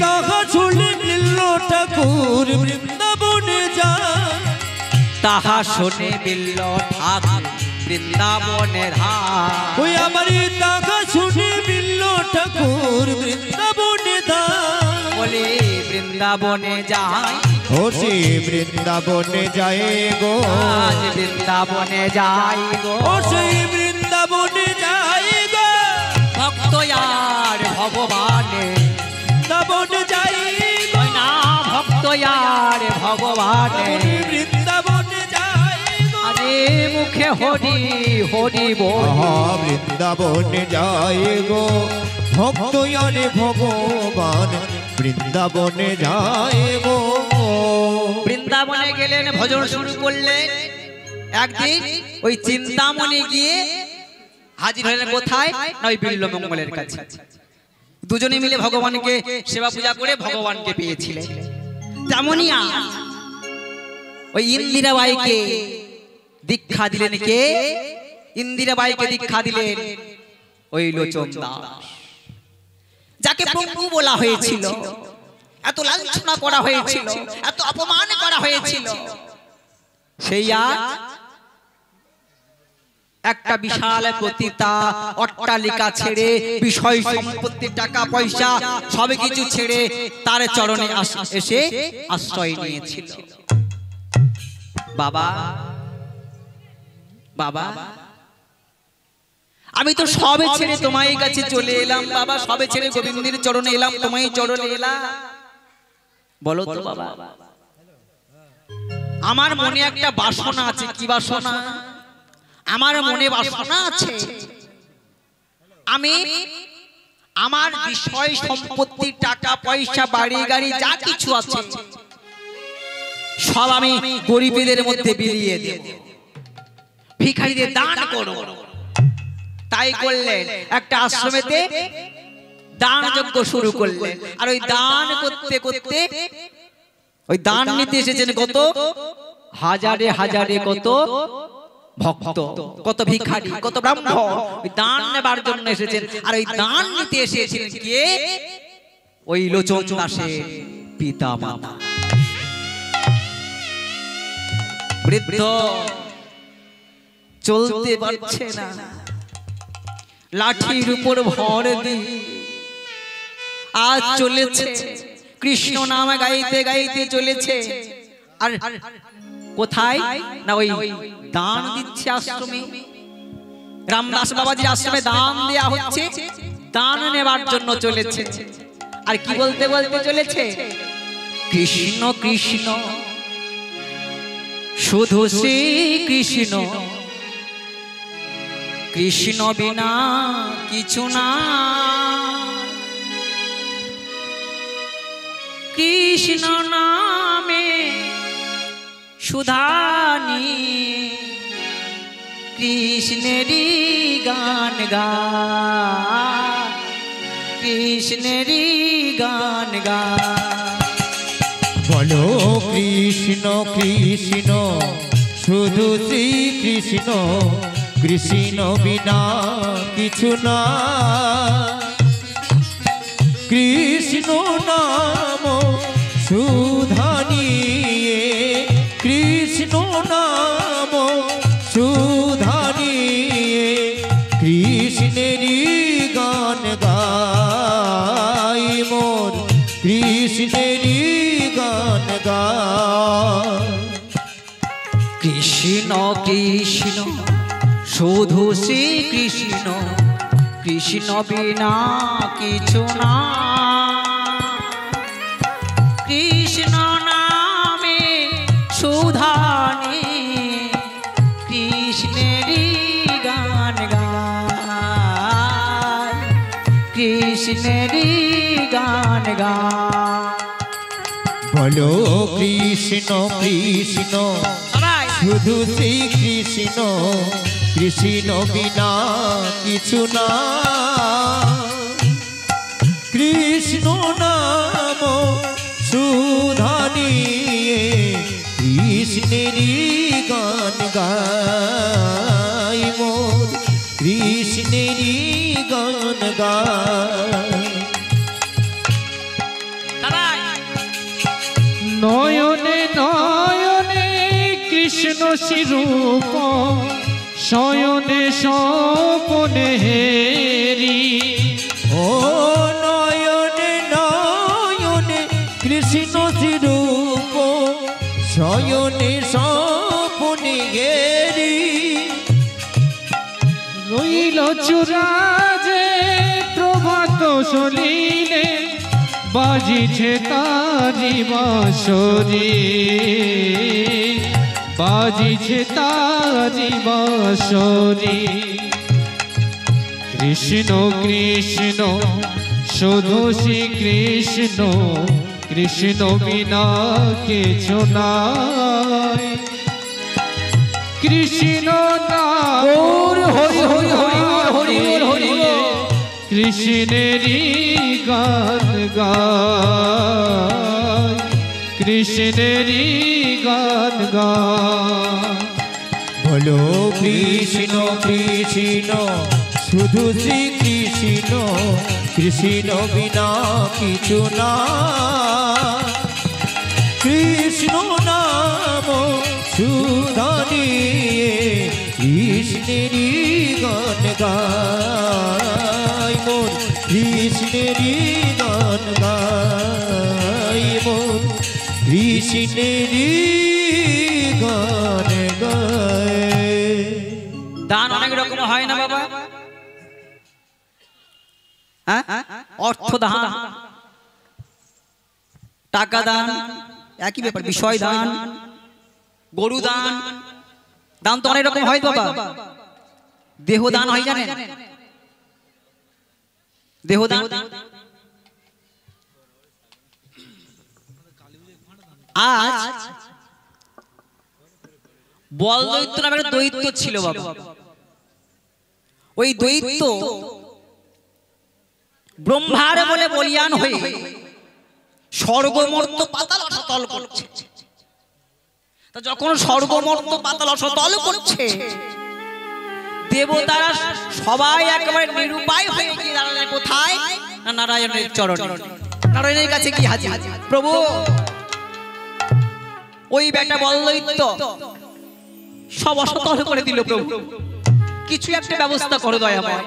তাহা শুনে বিল্ল ঠাকুর বৃন্দাবনে যায়, তাহা শুনে বিল্ল ঠাকুর বৃন্দাবনে যায়। ওই আমার তাহা শুনে বিল্ল ঠাকুর বৃন্দাবনে যায়। বলে বৃন্দাবনে যায়, ও সে বৃন্দাবনে যায় গো, আজ বৃন্দাবনে যাই গো। ও সেই বৃন্দাবনে যায় গো, ভক্ত আর ভগবানে বৃন্দাবনে যাই গো, ওই না ভক্ত আর ভগবানে। বৃন্দাবনে যাই গো, আরে মুখে হরি হরি বল, আহা বৃন্দাবনে যায় গো, ভক্ত আরে ভগবান বৃন্দাবনে যায় গো। বৃন্দাবনে গেলেন, ভজন শুরু করলেন। একদিন ওই চিন্তামণি গিয়ে হাজির হলেন কোথায়? না ওই বিল্বমঙ্গলের কাছে। দুজনে মিলে ভগবানকে সেবা পূজা করে ভগবানকে পেয়েছিলেন। তেমনই ওই ইন্দিরাবাইকে দীক্ষা দিলেন কে? ইন্দিরাবাইকে দীক্ষা দিলেন ওই লোচন দাস, যাকে প্রভু বলা হয়েছিল, এত লাঞ্ছনা করা হয়েছিল, এত অপমান করা হয়েছিল। সেই একটা বিশাল প্রতিতা অট্টালিকা ছেড়ে, বিষয় সম্পত্তি টাকা পয়সা সব কিছু ছেড়ে তার চরণে এসে আশ্রয় নিয়েছিল। বাবা বাবা আমি তো সবে ছেড়ে তোমার কাছে চলে এলাম বাবা, সবে ছেড়ে গোবিন্দের চরণে এলাম, তোমার চরণে এলাম। বলো তো বাবা, আমার মনে একটা বাসনা আছে। কি বাসনা? আমার মনে বাসনা আছে আমি আমার বিষয় সম্পত্তি টাকা পয়সা বাড়ি গাড়ি যা কিছু আছে সব আমি গরিবদের মধ্যে বিলিয়ে দেব, ভিখারিদের দান করব। তাই করলেন, একটা আশ্রমেতে দান যজ্ঞ শুরু করলেন। আর ওই দান করতে করতে ওই দান নিতে এসেছেন কত হাজারে হাজারে কত ভক্ত, কত ভিখারি, কত ব্রাহ্মণ ওই দান নেবার জন্য এসেছেন। আর ওই দান নিতে এসেছিলেন কে? ওই লোচন দাসের পিতা মাতা। বৃদ্ধ চলতে পারছে না, লাঠির উপর ভর দিয়ে আজ চলেছে, কৃষ্ণ নাম গাইতে গাইতে চলেছে। আর কোথায়? না ওই দান দিচ্ছে আশ্রমে, রামদাস বাবাজির আশ্রমে দান দেয়া হচ্ছে, দান নেবার জন্য চলেছে। আর কি বলতে বলতে চলেছে, কৃষ্ণ কৃষ্ণ শুধু শ্রী কৃষ্ণ, কৃষ্ণ বিনা কিছু না, কৃষ্ণ নামে সুধানি, কৃষ্ণেরই গান গা, কৃষ্ণেরই গান গা। বলো কৃষ্ণ কৃষ্ণ শুধু শ্রী কৃষ্ণ, কৃষ্ণ বিনা কিছু না, কৃষ্ণ নাম সুধানি, কৃষ্ণ নাম সুধানি, কৃষ্ণেরই গান গাই মোর, কৃষ্ণেরই গান গাই। কৃষ্ণ কৃষ্ণ শুধু শ্রী কৃষ্ণ, কৃষ্ণ বিনা কিছু না, কৃষ্ণ নামে সুধানি, কৃষ্ণেরই গান গায়, কৃষ্ণেরই গান গায়। বলো কৃষ্ণ কৃষ্ণ শুধু শ্রী কৃষ্ণ, কৃষ্ণ বিনা কিছু না, কৃষ্ণ নাম সুধানি, কৃষ্ণেরই গান গাই মোর, কৃষ্ণেরই গান গাই। নয়নে নয়নে কৃষ্ণ স্বরূপ, শয়নে স্বপনে হেরি, ও নয়নে নয়নে কৃষ্ণ স্বরূপ, শয়নে স্বপনে গেরি, রইল চূড়াজে প্রভাত সলিলে, বাজিছে তারি বাঁশরি, বাজিছে তারি বাঁশরি। কৃষ্ণ কৃষ্ণ শুধু শ্রী কৃষ্ণ, কৃষ্ণ বিনা কিছু নাই, কৃষ্ণ নাম হরি হরি হরি হরি হরি, কৃষ্ণেরই গান গায়, কৃষ্ণেরই গান গায়। বলো কৃষ্ণ কৃষ্ণ শুধু শ্রী কৃষ্ণ, কৃষ্ণ বিনা কিছু না, কৃষ্ণ নাম সুধানি, কৃষ্ণেরই গান গাই মোর, কৃষ্ণেরই গান গাই মোর, কৃষ্ণেরই গান গায়। দান অনেক রকম হয় না বাবা, হ্যাঁ, অর্থ দান, টাকা দান একই ব্যাপার, বিষয় দান, গরু দান, দান তো অনেক রকম হয় বাবা। দেহ দান হয় জানেন, দেহ দান আজ বল দৈত্য নামের দৈত্য ছিল বাবা। ওই দৈত্য ব্রহ্মার বলে বলিয়ান হয়ে স্বর্গমর্ত পাতাল অসতল করছে। তা যখন স্বর্গমর্ত পাতাল অসতল করছে, দেবতারা সবাই একেবারে নিরুপায় হয়ে গিয়ে দাঁড়ালে কোথায়? না নারায়ণের চরণে, নারায়ণের কাছে কি হাজির। প্রভু, ওই বেটা বলদৈত্য সব অসতল করে দিল, প্রভু কিছু একটা ব্যবস্থা করে দয়াময়।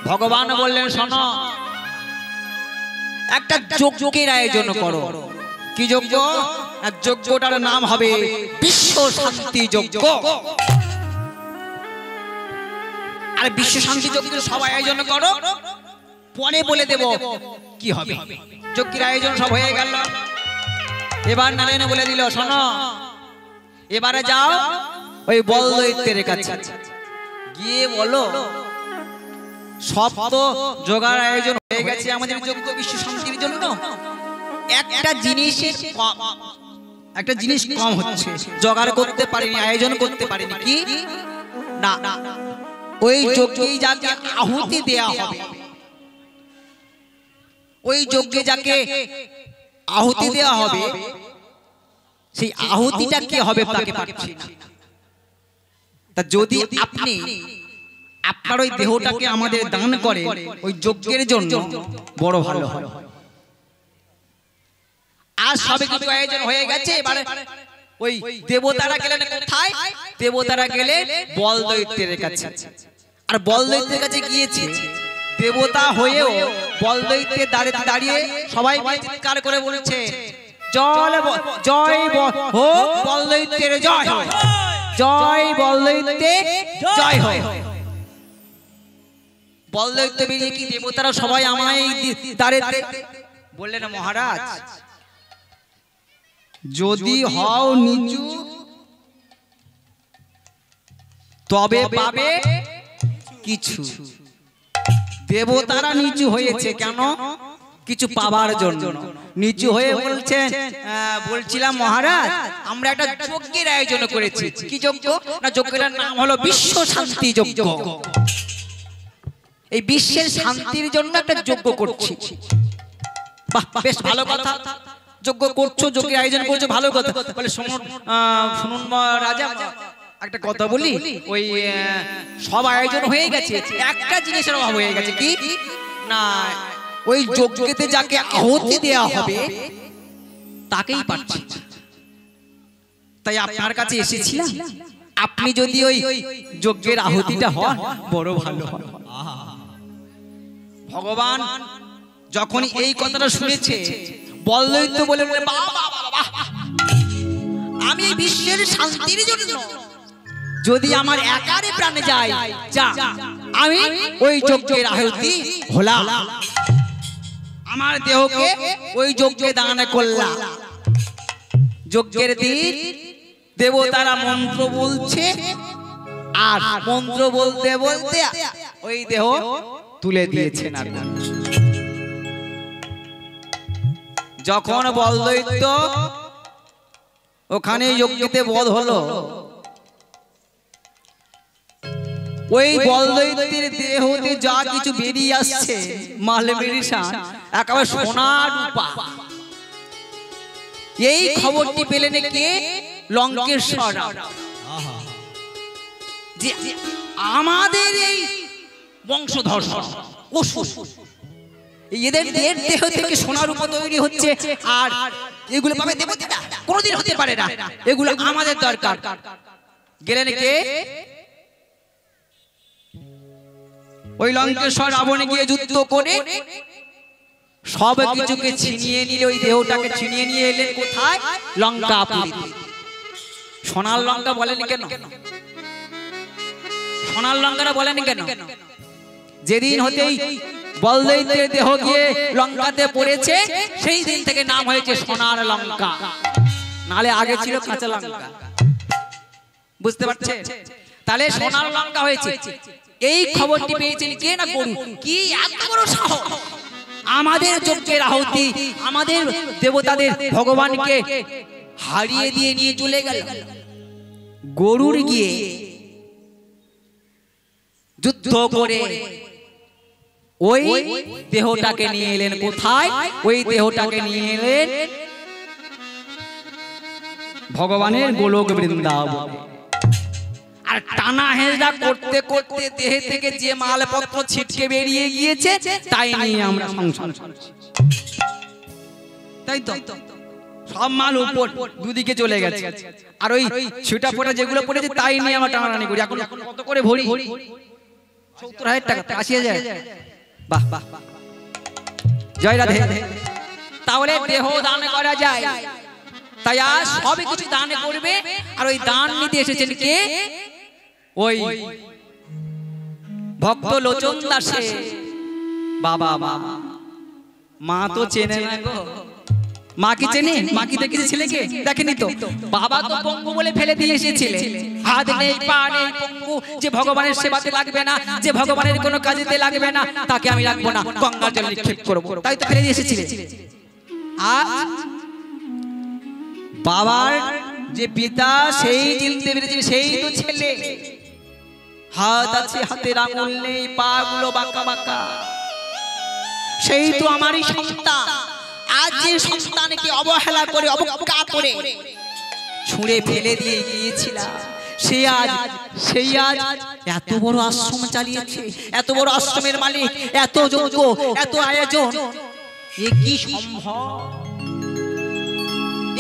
ভগবান বললেন, শোনো, একটা যজ্ঞের আয়োজন করো। কি যজ্ঞ? যজ্ঞটার নাম হবে বিশ্ব শান্তি যজ্ঞ। আর বিশ্ব শান্তি যজ্ঞের সবাই আয়োজন করো, পরে বলে দেব কি হবে। যজ্ঞের আয়োজন সব হয়ে গেল। এবার নারায়ণ বলে দিল, শোনো এবারে যাও ওই বলদৈত্যের কাছে গিয়ে বলো সব তো জোগাড় আয়োজন হয়ে গেছে আমাদের যজ্ঞ বিশ্ব শান্তির জন্য, একটা জিনিস কম হচ্ছে, জোগাড় করতে পারিনি, আয়োজন করতে পারিনি। কি না, ওই যজ্ঞে যাকে আহুতি দেয়া হবে, ওই যজ্ঞে যাকে আহুতি দেয়া হবে সেই আহুতিটা কি হবে তাকে পাচ্ছি না। তা যদি আপনি আপনার ওই দেহটাকে আমাদের দান করে ওই যজ্ঞের জন্য বড় ভালো হয়। আজ সবে কিছু আয়োজন হয়ে গেছে, এবারে ওই দেবতারা গেলেন কোথায়? দেবতারা গেলেন বলদৈত্যের কাছে। আর বলদৈত্যের কাছে গিয়েছে, দেবতা হয়েও বলদৈত্যের দাঁড়িয়ে সবাই চিৎকার করে বলছে, জয় হোক বলদৈত্যের জয় হোক, জয় বলদৈত্যের জয় হোক। বলদৈত্য বেরিয়ে কি দেবতারা সবাই আমায় দাঁড়িয়ে বললেন, মহারাজ যদি হও নিচু তবে পাবে কিছু। দেবতারা নিচু হয়েছে কেন? কিছু পাবার জন্য নিচু হয়ে বলছেন, বলছিলাম মহারাজ আমরা একটা যজ্ঞের আয়োজন করেছি। কি যজ্ঞ? না, যজ্ঞের নাম হলো বিশ্ব শান্তি যজ্ঞ। এই বিশ্বের শান্তির জন্য একটা যজ্ঞ করছি। বাহ, বেশ ভালো কথা, যজ্ঞ করছো, যজ্ঞের আয়োজন করছো, ভালো কথা। বলে শুনুন রাজা, একটা কথা বলি, ওই সব আয়োজন হয়ে গেছে, একটা জিনিসের অভাব হয়ে গেছে। কি না, ওই যজ্ঞেতে যাকে আহুতি দেয়া হবে তাকেই পাচ্ছি। তাই আপনার কাছে এসেছিলাম, আপনি যদি ওই যজ্ঞের আহুতিটা হন বড় ভালো হয়। ভগবান যখন এই কথাটা শুনেছে, বলদৈত্য বলে আমি এই বিশ্বের শান্তির জন্য যদি আমার একারে প্রাণে যায়, যা আমি ওই যজ্ঞের আহুতি হলাম, আমার দেহকে ওই যজ্ঞে দান করলাম। যজ্ঞের দিন দেবতারা মন্ত্র বলছে, আর মন্ত্র বলতে বলতে ওই দেহ তুলে দিয়েছেন। যখন বলদৈত্য ওখানে যজ্ঞেতে বধ হলো, ওই বলদৈত্যের দেহতে যা কিছু বেরিয়ে আসছে মাল মেরিসান একেবারে সোনা রূপা। এই খবরটি পেলেন কে? লঙ্কেশ্বর। যে আমাদের এই বংশধর এদের দেহ থেকে সোনা রূপা তৈরি হচ্ছে, আর এগুলো পাবে দেবতারা, কোনোদিন হতে পারে না, এগুলো আমাদের দরকার। গেলেন কে? ওই লঙ্কেশ্বর রাবণে গিয়ে যুদ্ধ করে সব কিছুকে ছিনিয়ে নিয়ে ওই দেহটাকে ছিনিয়ে নিয়ে এলেন কোথায়? লঙ্কাপুরীতে। সোনার লঙ্কা বলেন কেন? সোনার লঙ্কাটা বলেন কেন? যেদিন হতেই বলদৈত্যের দেহ গিয়ে লঙ্কাতে পড়েছে সেই দিন থেকে নাম হয়েছে সোনার লঙ্কা, নালে আগে ছিল কাঁচা লঙ্কা। বুঝতে পারছেন? তাহলে সোনার লঙ্কা হয়েছে। এই খবরটি পেয়েছেন কে? না গরু। কি এত বড় সাহস! আমাদের যজ্ঞের আহুতি, আমাদের দেবতাদের, ভগবানকে হারিয়ে দিয়ে নিয়ে চলে গেল। গরুর গিয়ে যুদ্ধ করে ওই দেহটাকে নিয়ে এলেন কোথায়? ওই দেহটাকে নিয়ে এলেন ভগবানের গোলক বৃন্দাবন। আর টানা হেঁচড়া করতে করতে দেহ থেকে যে মালপত্র ছিটকে বেরিয়ে গিয়েছে তাই নিয়ে আমরা সংসার করছি। তাই তো সব মাল উপর দুদিকে চলে গেছে, আর ওই ছিটা ফোটা যেগুলো পড়েছে তাই নিয়ে আমরা টানাটানি করি। এখন কত করে ভরি? 70,000 টাকা, 80,000। বাহ বাহ, জয় রাধে। তাহলে দেহ দান করা যায়, তাই আজ সব কিছু দান করবে। আর ওই দান নিতে এসেছেন কে? ওই ভক্ত লোচন দাসে বাবা বাবা মা তো চেনে না গো। মা কি চেনে? মা কি দেখেছে ছেলেকে? দেখেনি তো। বাবা তো পঙ্গু বলে ফেলে দিয়ে এসেছিলে। হাত নেই পা নেই পঙ্গু, যে ভগবানের সেবাতে লাগবে না, যে ভগবানের কোনো কাজেতে লাগবে না, তাকে আমি রাখবো না, গঙ্গার জলে নিক্ষেপ করবো, তাই তো ফেলে দিয়ে এসেছিলে। আর বাবার যে পিতা সেই চিনতে পেরেছে, সেই তো ছেলে। হাত আছে, হাতের আঙুল নেই, পা গুলো বাঁকা বাঁকা, সেই তো আমারই সন্তান। আজ যে সন্তানকে অবহেলা করে অবজ্ঞা করে ছুঁড়ে ফেলে দিয়ে গিয়েছিলাম, সেই আজ এত বড় আশ্রম চালিয়েছে, এত বড় আশ্রমের মালিক, এত যোগ্য, এত আয়োজন। এ কি সম্ভব?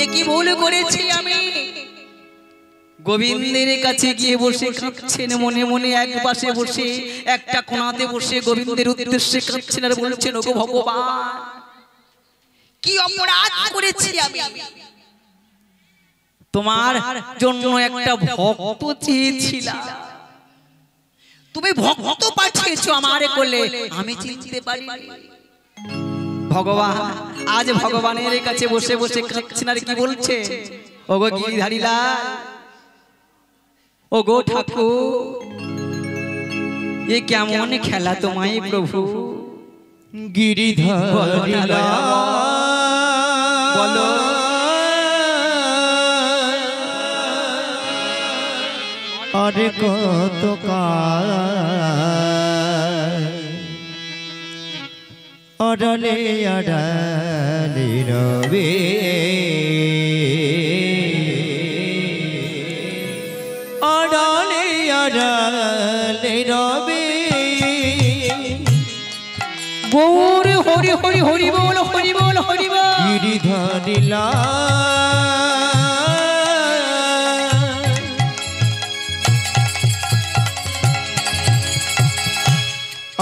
এ কি ভুল করেছি আমি? গোবিন্দের কাছে গিয়ে বসে কাঁদছেন মনে মনে, এক পাশে বসে একটা কোণাতে বসে গোবিন্দের উদ্দেশ্যে কাঁদছেন আর বলছেন, ওগো ভগবান, কি অপরাধ করেছি আমি? তোমার জন্য একটা ভক্ত চেয়েছিলাম, তুমি ভক্ত পাঠিয়েছো আমার কোলে, আমি চিনতে পারিনি। ভগবান আজ ভগবানের কাছে বসে বসে কাঁদছেন আর কি বলছে, ওগো গিরিধারী লাল, ওগো ঠাকুর, এ কেমন খেলা তোমায় প্রভু? গিরিধারী লাল বলো আরে কত অডলে অডলে রবে, অডলে অডলে রবে। গৌর হরি হরি হরি বল, হরি বল, হরি বল। গিরিধারী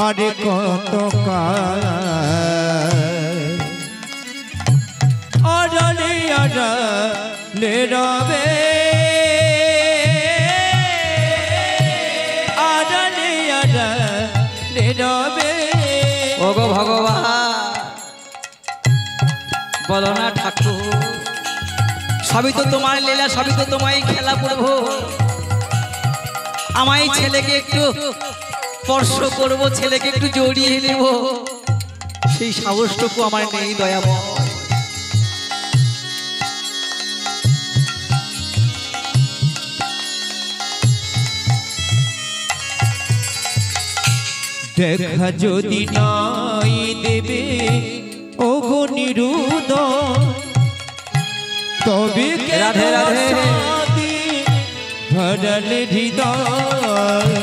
আরে কত অডলে অডলে রবে, অডলে অডলে রবে। ওগো ভগবান বলো না ঠাকুর, সবই তো তোমার লীলা, সবই তো তোমায় খেলা প্রভু। আমায় ছেলেকে একটু স্পর্শ করবো, ছেলেকে একটু জড়িয়ে নেব, সেই সাহসটুকু আমার নেই দয়াময়। দেখা যদি নাই দেবে ওগো নিরুদয়, তবে রাধে রাধে ভরলে হৃদয়।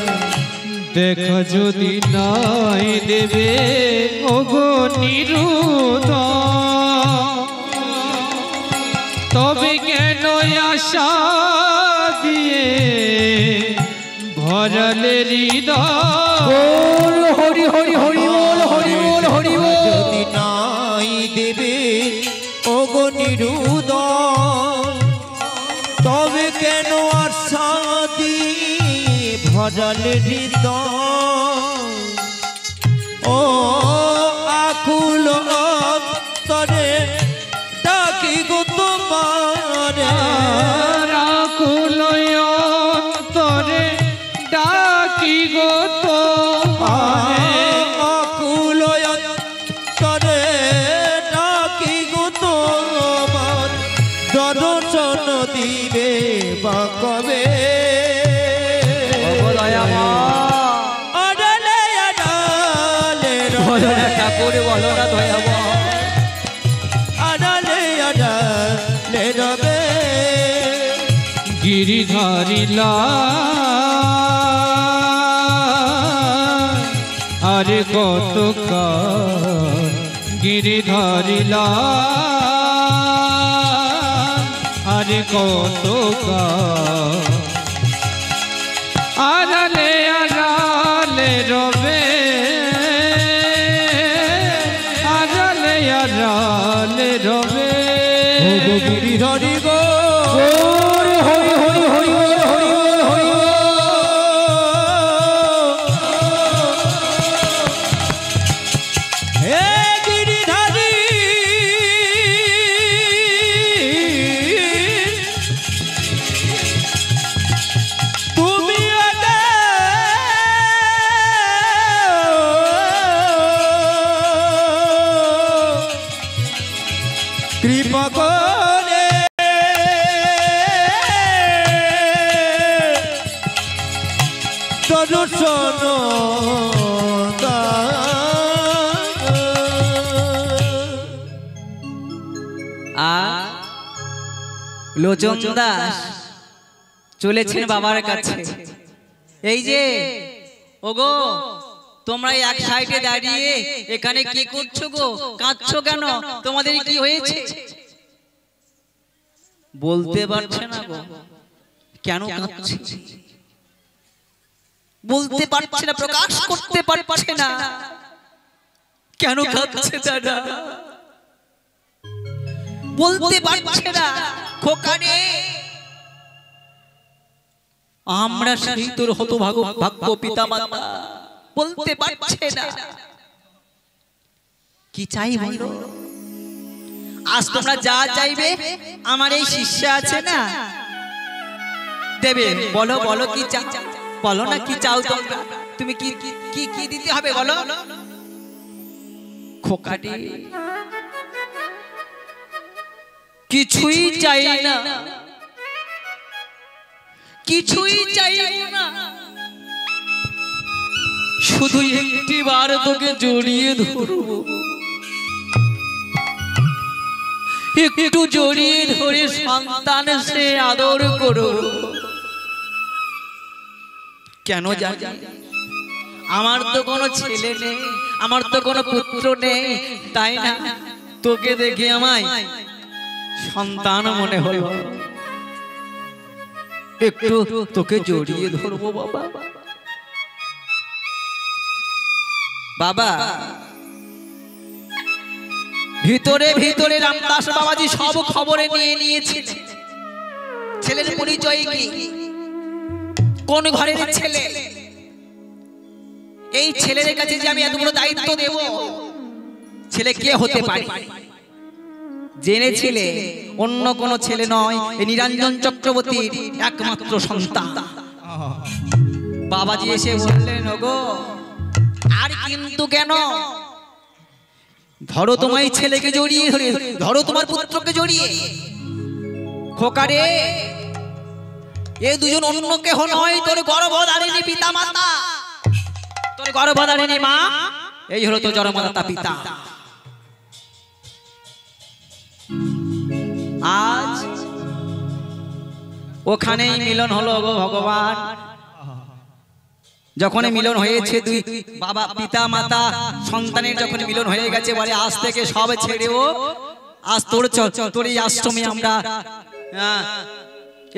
দেখা যদি নাই দেবে ওগো নিরুদয়, তবে কেন আশা দিয়ে ভরলে হৃদয়। হরি হরি হরি বল, হরি বল, হরি বল। যদি নাই দেবে ওগো নিরুদয়, তবে কেন আশা দিয়ে ভরলে হৃদয়। ও আকুল অন্তরে ডাকি গো তোমারে, আকুল অন্তরে ডাকি গো তোমারে, আকুল অন্তরে ডাকি গো তোমার, দর্শন দিবে বা কবে। অডলে অডলে রবে, ঠাকুর বলো না দয়াময়। অডলে অডলে রবে। গিরিধারী লাল আরে কত গিরিধারী লাল আরে কত আড়ালে আড়ালে রবে, আড়ালে আড়ালে রবে। গিরিধারী গো হরি হরি হরি হরি বল, হরি বল, হরি বল। দর্শন আর লোচন দাস চলেছেন বাবার কাছে। এই যে ওগো তোমরা এক সাইডে দাঁড়িয়ে এখানে কি করছো গো, কাঁদছো কেন, তোমাদের কি হয়েছে? বলতে পারছে না গো, কেন কাঁদছে বলতে পারছে না, প্রকাশ করতে পারছে না, কেন কাঁদছে দাদা বলতে পারছে না। খোকারে আমরা সেই তোর হতভাগ্য পিতা মাতা, বলতে পারছে না। কি চাই বলো? আজ তোমরা যা চাইবে আমার এই শিষ্য আছে না দেবে। বলো বলো কি চাও, বলো না কি চাও তোমরা, তুমি কি কি কি দিতে হবে বলো। খোকাটি কিছুই চাই না, কিছুই চাই না, শুধু একটি বার তোকে জড়িয়ে ধরবো, একটু জড়িয়ে ধরে সন্তান সে আদর করো। কেন জানি আমার তো কোনো ছেলে নেই, আমার তো কোনো পুত্র নেই, তাই না তোকে দেখে আমায় সন্তান মনে হলো, একটু তোকে জড়িয়ে ধরবো বাবা। বাবা ভিতরে ভিতরে রামদাস বাবাজি সব খবরে নিয়ে নিয়েছে। ছেলের পরিচয় কি, কোন ঘরের ছেলে, এই ছেলের কাছে যে আমি এত বড় দায়িত্ব দেব, ছেলে কে হতে পারে জেনেছিলে? অন্য কোন ছেলে নয়, এই নিরঞ্জন চক্রবর্তীর একমাত্র সন্তান। বাবাজি এসে বললেন ওগো আর কিন্তু কেন, ধরো তোমার ছেলেকে জড়িয়ে ধরে, ধরো তোমার পুত্রকে জড়িয়ে। খোকারে এ দুজন অন্য কেহ নয়, তোর গর্ভধারিণী পিতা মাতা, তোর গর্ভধারিণী মা, এই হলো তোর জন্মদাতা পিতা। আজ ওখানেই মিলন হলো গো ভগবান। যখন মিলন হয়েছে দুই বাবা পিতা মাতা সন্তানের যখন মিলন হয়ে গেছে, বলে আজ থেকে সব ছেড়েও আজ তোর এই আশ্রমে আমরা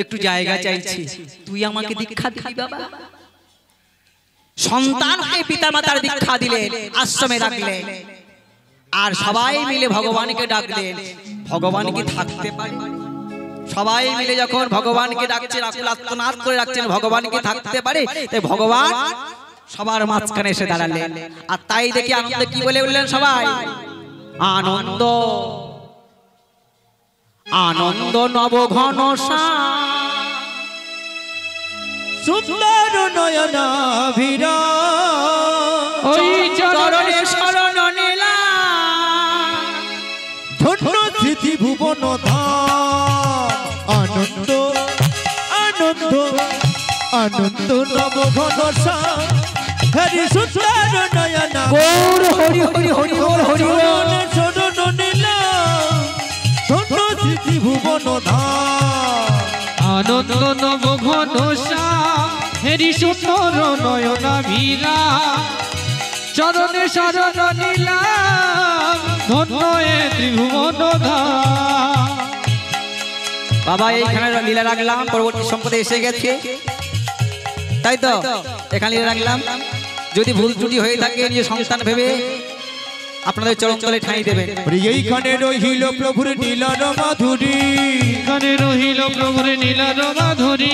একটু জায়গা চাইছি, তুই আমাকে দীক্ষা দিবি বাবা। সন্তানকে পিতা মাতার দীক্ষা দিলেন, আশ্রমে রাখলেন, আর সবাই মিলে ভগবানকে ডাকলেন। ভগবান কি থাকতে পারে? সবাই মিলে যখন ভগবানকে ডাকছেন, আকুল আত্মনাদ করে রাখছেন, ভগবান কি থাকতে পারে? তাই ভগবান সবার মাঝখানে এসে দাঁড়ালেন। আর তাই দেখি আনন্দ কি বলে উঠলেন সবাই, আনন্দ আনন্দ নব ঘন সুন্দর নয়নাভিরা ওই চরণে শরণ নিলা, ধন্য স্মৃতি ভুবন ধাম। আনন্দ আনন্দ আনন্দ নব ঘন হরি সুন্দর নয়না গৌর হরি হরি হরি বল হরি বল। চরণে শরণ নিলা, ধন্য স্মৃতি ভুবন ধাম। আনন্দ নব ঘন হেরি সুন্দর নয়নাভিরা, চরণে শরণ নিলাম, ধন্য এ ত্রিভুবন ধাম। বাবা এইখানে লীলা রাখলাম, পরবর্তী সম্পদে এসে গেছে, তাই তো এখানে লীলা রাখলাম। যদি ভুল ত্রুটি হয়ে থাকে নিয়ে সংস্থান ভেবে আপনাদের চরণ তলে ঠাঁই দেবেন। এইখানে রহিল প্রভুর নীলার মাধুরী, এখানে রহিল প্রভুর নীলার মাধুরী।